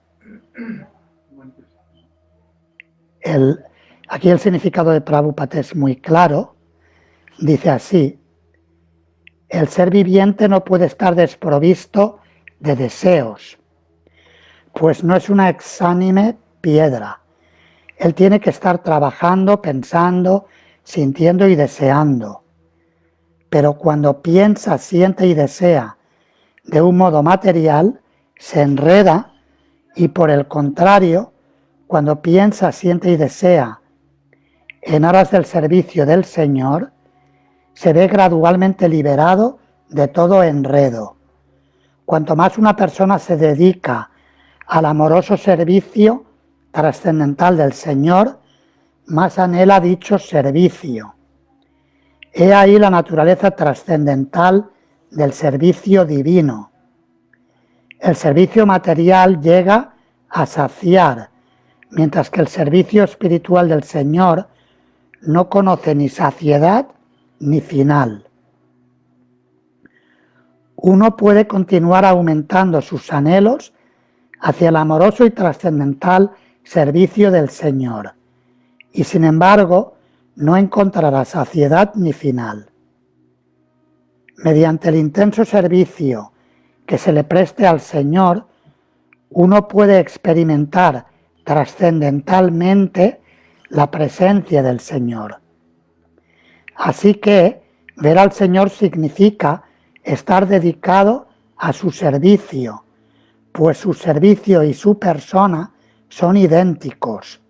Aquí el significado de Prabhupada es muy claro. Dice así: el ser viviente no puede estar desprovisto de deseos, pues no es una exánime piedra. Él tiene que estar trabajando, pensando, sintiendo y deseando. Pero cuando piensa, siente y desea de un modo material, se enreda, y por el contrario, cuando piensa, siente y desea en aras del servicio del Señor, se ve gradualmente liberado de todo enredo. Cuanto más una persona se dedica al amoroso servicio trascendental del Señor, más anhela dicho servicio. He ahí la naturaleza trascendental del servicio divino. El servicio material llega a saciar, mientras que el servicio espiritual del Señor no conoce ni saciedad ni final. Uno puede continuar aumentando sus anhelos hacia el amoroso y trascendental servicio del Señor, y sin embargo no encontrará saciedad ni final. Mediante el intenso servicio que se le preste al Señor, uno puede experimentar trascendentalmente la presencia del Señor. Así que ver al Señor significa estar dedicado a su servicio, pues su servicio y su persona son idénticos.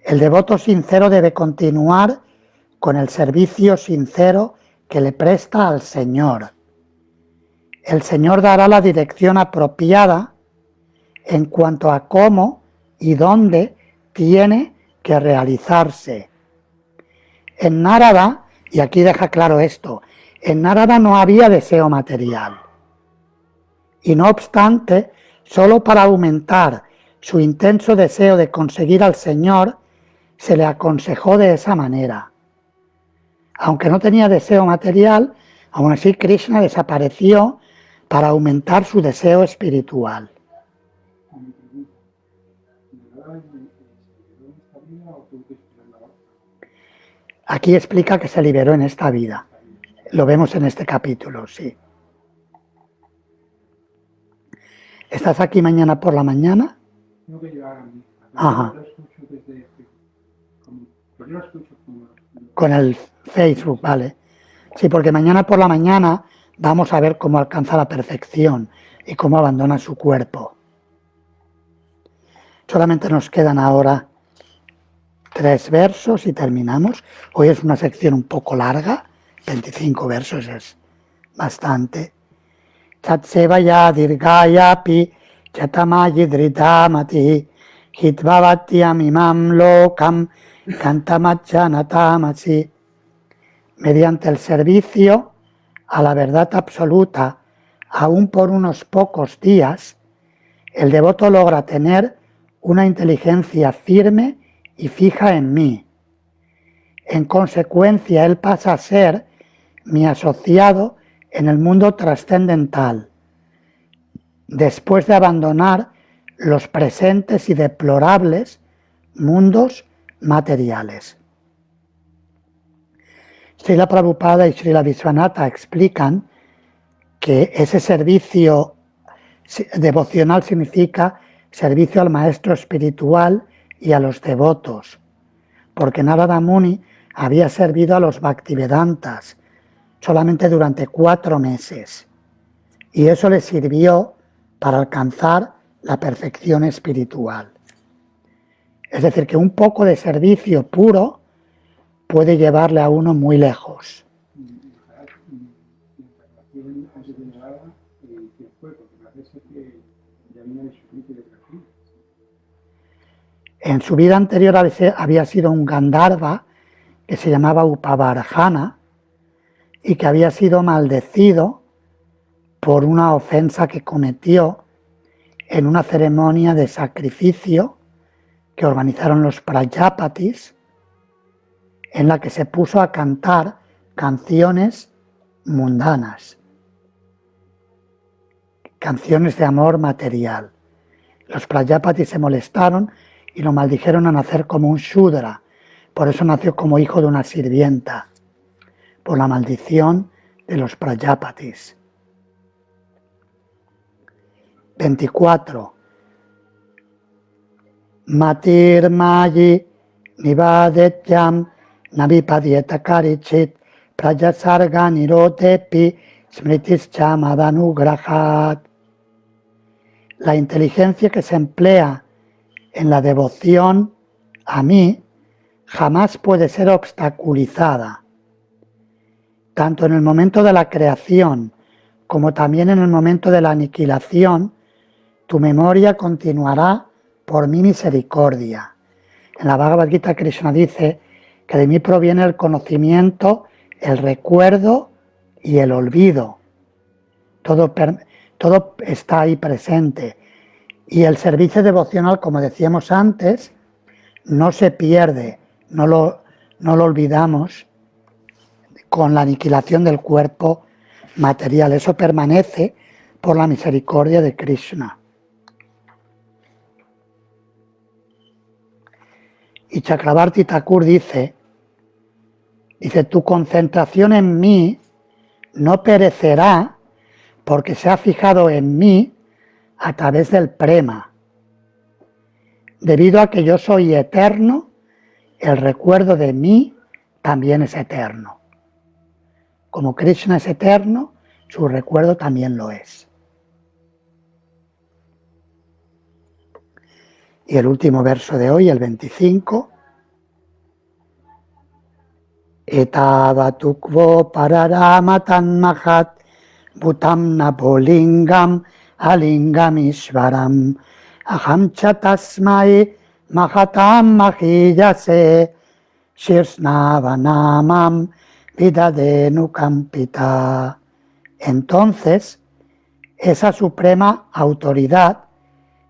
El devoto sincero debe continuar con el servicio sincero que le presta al Señor. El Señor dará la dirección apropiada en cuanto a cómo y dónde tiene que realizarse. En Narada, y aquí deja claro esto, en Narada no había deseo material. Y no obstante, solo para aumentar su intenso deseo de conseguir al Señor, se le aconsejó de esa manera. Aunque no tenía deseo material, aún así Krishna desapareció para aumentar su deseo espiritual. Aquí explica que se liberó en esta vida. Lo vemos en este capítulo, sí. ¿Estás aquí mañana por la mañana? Tengo que llegar a mí. Ajá. Yo lo escucho desde... Pues yo lo escucho Con el Facebook, vale. Sí, porque mañana por la mañana vamos a ver cómo alcanza la perfección y cómo abandona su cuerpo. Solamente nos quedan ahora 3 versos y terminamos. Hoy es una sección un poco larga, 25 versos es bastante. Tatsevaya dirgayapi chatamayi dritamati hitvavatyam imam lokam kantamachyanatamasi. Mediante el servicio a la verdad absoluta, aún por unos pocos días, el devoto logra tener una inteligencia firme y fija en mí. En consecuencia, él pasa a ser mi asociado en el mundo trascendental, después de abandonar los presentes y deplorables mundos materiales. Srila Prabhupada y Srila Vishwanatha explican que ese servicio devocional significa servicio al maestro espiritual y a los devotos, porque Narada Muni había servido a los Bhaktivedantas solamente durante 4 meses, y eso le sirvió para alcanzar la perfección espiritual. Es decir, que un poco de servicio puro puede llevarle a uno muy lejos. En su vida anterior había sido un Gandharva que se llamaba Upavarjana y que había sido maldecido por una ofensa que cometió en una ceremonia de sacrificio que organizaron los Prajapatis, en la que se puso a cantar canciones mundanas, canciones de amor material. Los Prajapatis se molestaron y lo maldijeron a nacer como un Shudra, por eso nació como hijo de una sirvienta, por la maldición de los Prajapatis. 24. Matir Mayi Nivadetyam Navipadieta Karichit Prajasarga Nirotepi Smritischa Madanugrahat. La inteligencia que se emplea en la devoción a mí jamás puede ser obstaculizada, tanto en el momento de la creación como también en el momento de la aniquilación. Tu memoria continuará por mi misericordia. En la Bhagavad Gita, Krishna dice que de mí proviene el conocimiento, el recuerdo y el olvido. Todo está ahí presente. Y el servicio devocional, como decíamos antes, no se pierde, no lo olvidamos con la aniquilación del cuerpo material. Eso permanece por la misericordia de Krishna. Y Chakravarti Thakur dice, tu concentración en mí no perecerá porque se ha fijado en mí a través del prema. Debido a que yo soy eterno, el recuerdo de mí también es eterno. Como Krishna es eterno, su recuerdo también lo es. Y el último verso de hoy, el 25. Etavatukvo pararama tanmahat bhutam napolingam alingam ishvaram aham chatasmai mahatam mahiyase shirsnavanamam vidadenu kampita. Entonces, esa suprema autoridad,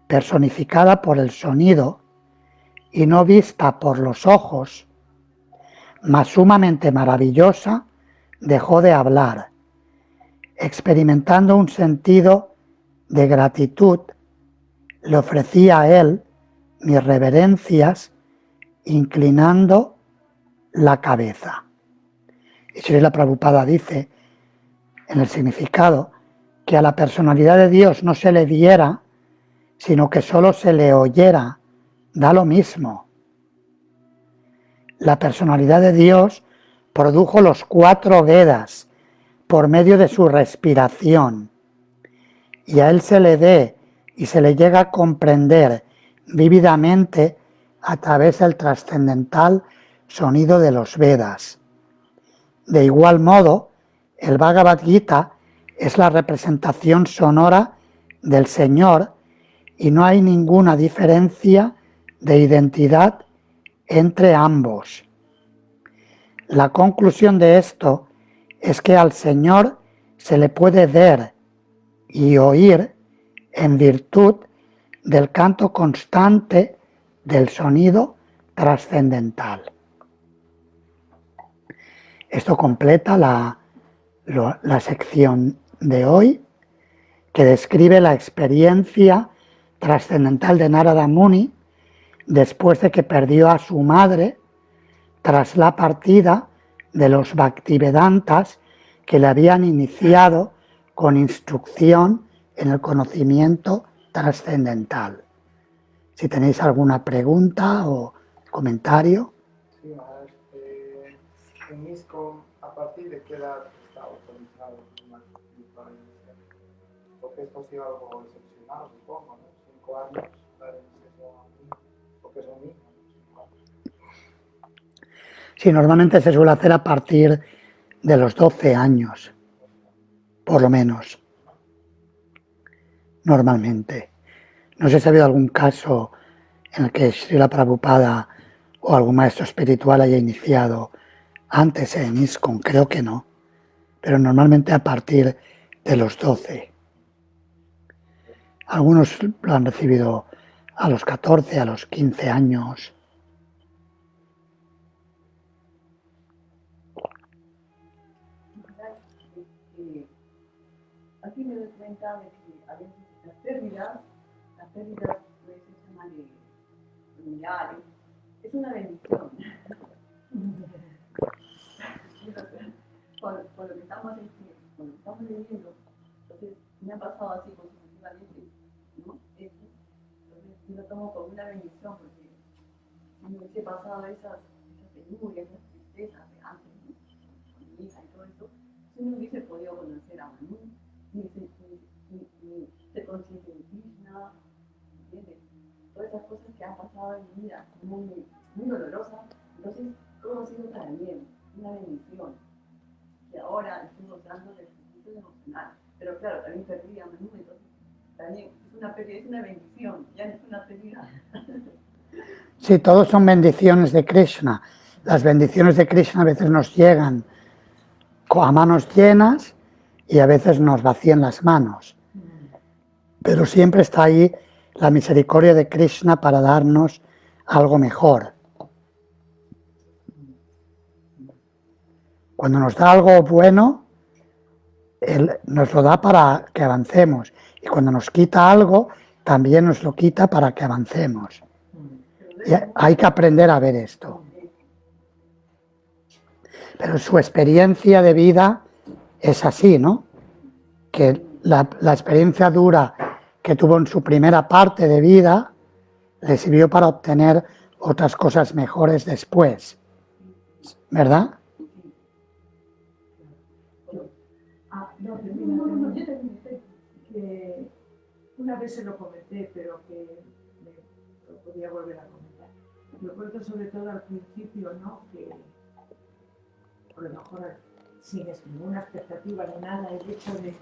personificada por el sonido y no vista por los ojos, mas sumamente maravillosa, dejó de hablar, experimentando un sentido de gratitud. Le ofrecí a él mis reverencias, inclinando la cabeza. Y Srila Prabhupada dice en el significado que a la personalidad de Dios no se le viera, sino que solo se le oyera, da lo mismo. La personalidad de Dios produjo los 4 Vedas por medio de su respiración, y a él se le dé y se le llega a comprender vívidamente a través del trascendental sonido de los Vedas. De igual modo, el Bhagavad Gita es la representación sonora del Señor y no hay ninguna diferencia de identidad entre ambos. La conclusión de esto es que al Señor se le puede ver y oír en virtud del canto constante del sonido trascendental. Esto completa la sección de hoy, que describe la experiencia trascendental de Narada Muni después de que perdió a su madre tras la partida de los Bhaktivedantas que le habían iniciado con instrucción en el conocimiento trascendental. Si tenéis alguna pregunta o comentario. Sí, en ISKCON, ¿a partir de qué edad está autorizado una espiritualización? Porque esto ha sido algo excepcional, supongo, ¿no? 5 años, dar iniciación a un niño, porque es un niño, ¿no? 5 años. Sí, normalmente se suele hacer a partir de los 12 años, por lo menos. Normalmente. No sé si ha habido algún caso en el que Srila Prabhupada o algún maestro espiritual haya iniciado antes en ISKCON, creo que no, pero normalmente a partir de los 12. Algunos lo han recibido a los 14, a los 15 años. Aquí me doy cuenta de que a veces las pérdidas pues, se llaman familiares, es una bendición. Por lo que estamos viviendo, entonces me ha pasado así consecutivamente, ¿no? Entonces yo lo tomo como una bendición porque si me hubiese pasado esas penurias, esas tristezas de antes, ¿no? Con mi hija y todo eso, yo no hubiese podido conocer a Manu, ni ser consciente de Krishna, ¿entiendes? Todas esas cosas que han pasado en mi vida, muy dolorosas, entonces todo ha sido para bien, una bendición. Y ahora estoy gozando del sentido emocional, pero claro, también perdí a Manu, entonces también es una bendición, ya no es una pérdida. Sí, todos son bendiciones de Krishna. Las bendiciones de Krishna a veces nos llegan a manos llenas y a veces nos vacían las manos. Pero siempre está ahí la misericordia de Krishna para darnos algo mejor. Cuando nos da algo bueno, Él nos lo da para que avancemos. Y cuando nos quita algo, también nos lo quita para que avancemos. Y hay que aprender a ver esto. Pero su experiencia de vida es así, ¿no? Que la experiencia dura que tuvo en su primera parte de vida le sirvió para obtener otras cosas mejores después, ¿verdad? No, que una vez se lo comenté, pero que lo podía volver a comentar. Recuerdo sobre todo al principio, ¿no? Que a lo mejor sin ninguna expectativa ni nada, el hecho de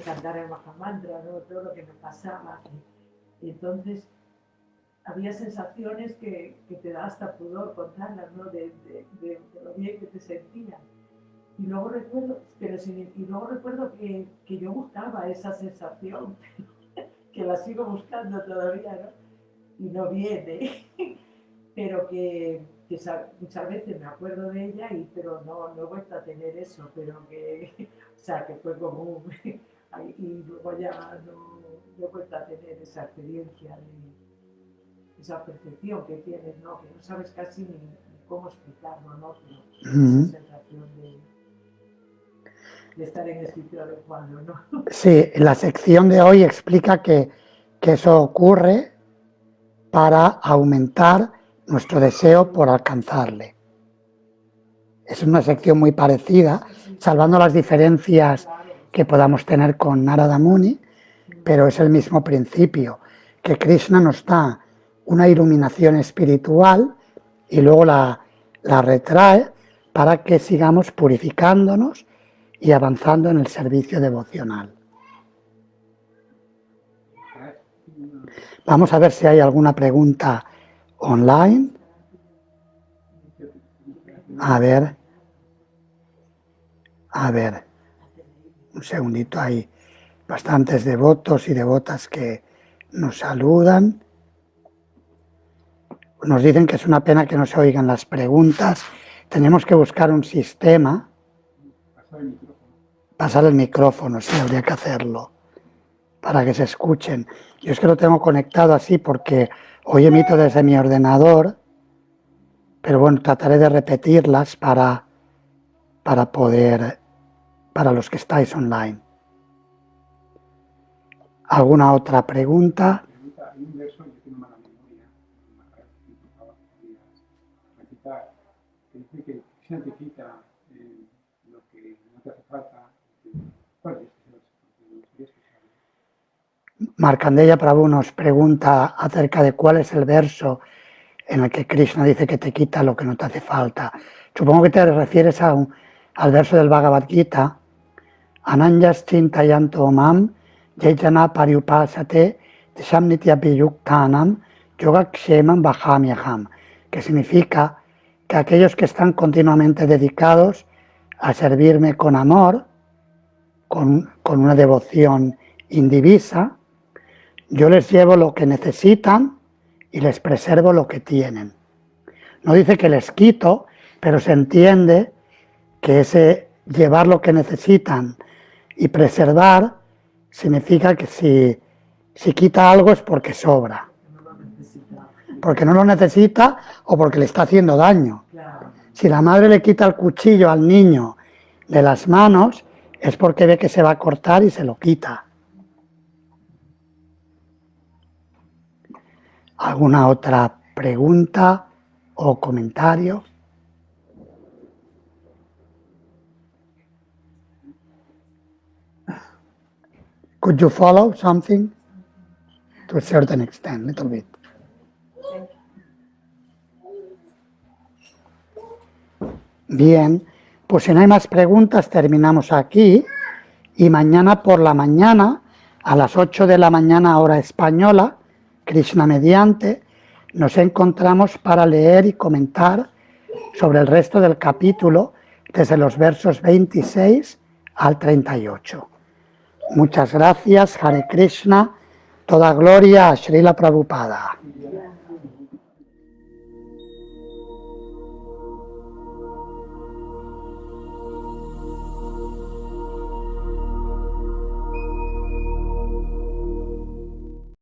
cantar el Mahamantra, ¿no? Todo lo que me pasaba. Y entonces había sensaciones que te da hasta pudor contarlas, ¿no? De lo bien que te sentías. Y luego recuerdo, que yo buscaba esa sensación, que la sigo buscando todavía, ¿no? Y no viene, pero que muchas veces me acuerdo de ella, pero no he vuelto a tener eso, pero que fue como y luego ya no he vuelto a tener esa experiencia, esa percepción que tienes, ¿no? Que no sabes casi ni cómo explicarlo, ¿no? Pero esa sensación de estar en el sitio adecuado, ¿no? Sí, la sección de hoy explica que eso ocurre para aumentar nuestro deseo por alcanzarle. Es una sección muy parecida, salvando las diferencias que podamos tener con Narada Muni, pero es el mismo principio, que Krishna nos da una iluminación espiritual y luego la retrae para que sigamos purificándonos y avanzando en el servicio devocional. Vamos a ver si hay alguna pregunta online. A ver, un segundito, hay bastantes devotos y devotas que nos saludan. Nos dicen que es una pena que no se oigan las preguntas. Tenemos que buscar un sistema. Pasar el micrófono, sí, habría que hacerlo, para que se escuchen. Yo es que lo tengo conectado así porque hoy emito desde mi ordenador, pero bueno, trataré de repetirlas para los que estáis online. ¿Alguna otra pregunta? Hay un verso, yo tengo mala memoria, recitar, que dice que Krishna te quita lo que no te hace falta. ¿Cuál es ese verso? Markandeya Prabhu nos pregunta acerca de cuál es el verso en el que Krishna dice que te quita lo que no te hace falta. Supongo que te refieres al verso del Bhagavad Gita, Ananyas Chintayanto Mam, Yejana Pariupasate, Tesham Nityapiyuktanam, Yogaksheman Bhajamyaham, que significa que aquellos que están continuamente dedicados a servirme con amor, con una devoción indivisa, yo les llevo lo que necesitan y les preservo lo que tienen. No dice que les quito, pero se entiende que ese llevar lo que necesitan y preservar significa que si quita algo es porque sobra. Porque no lo necesita o porque le está haciendo daño. Si la madre le quita el cuchillo al niño de las manos, es porque ve que se va a cortar y se lo quita. ¿Alguna otra pregunta o comentario? Could you follow something? To a certain extent, little bit. Bien, pues si no hay más preguntas terminamos aquí y mañana por la mañana a las 8 de la mañana hora española, Krishna mediante, nos encontramos para leer y comentar sobre el resto del capítulo desde los versos 26 al 38. Muchas gracias, Hare Krishna, toda gloria a Srila Prabhupada.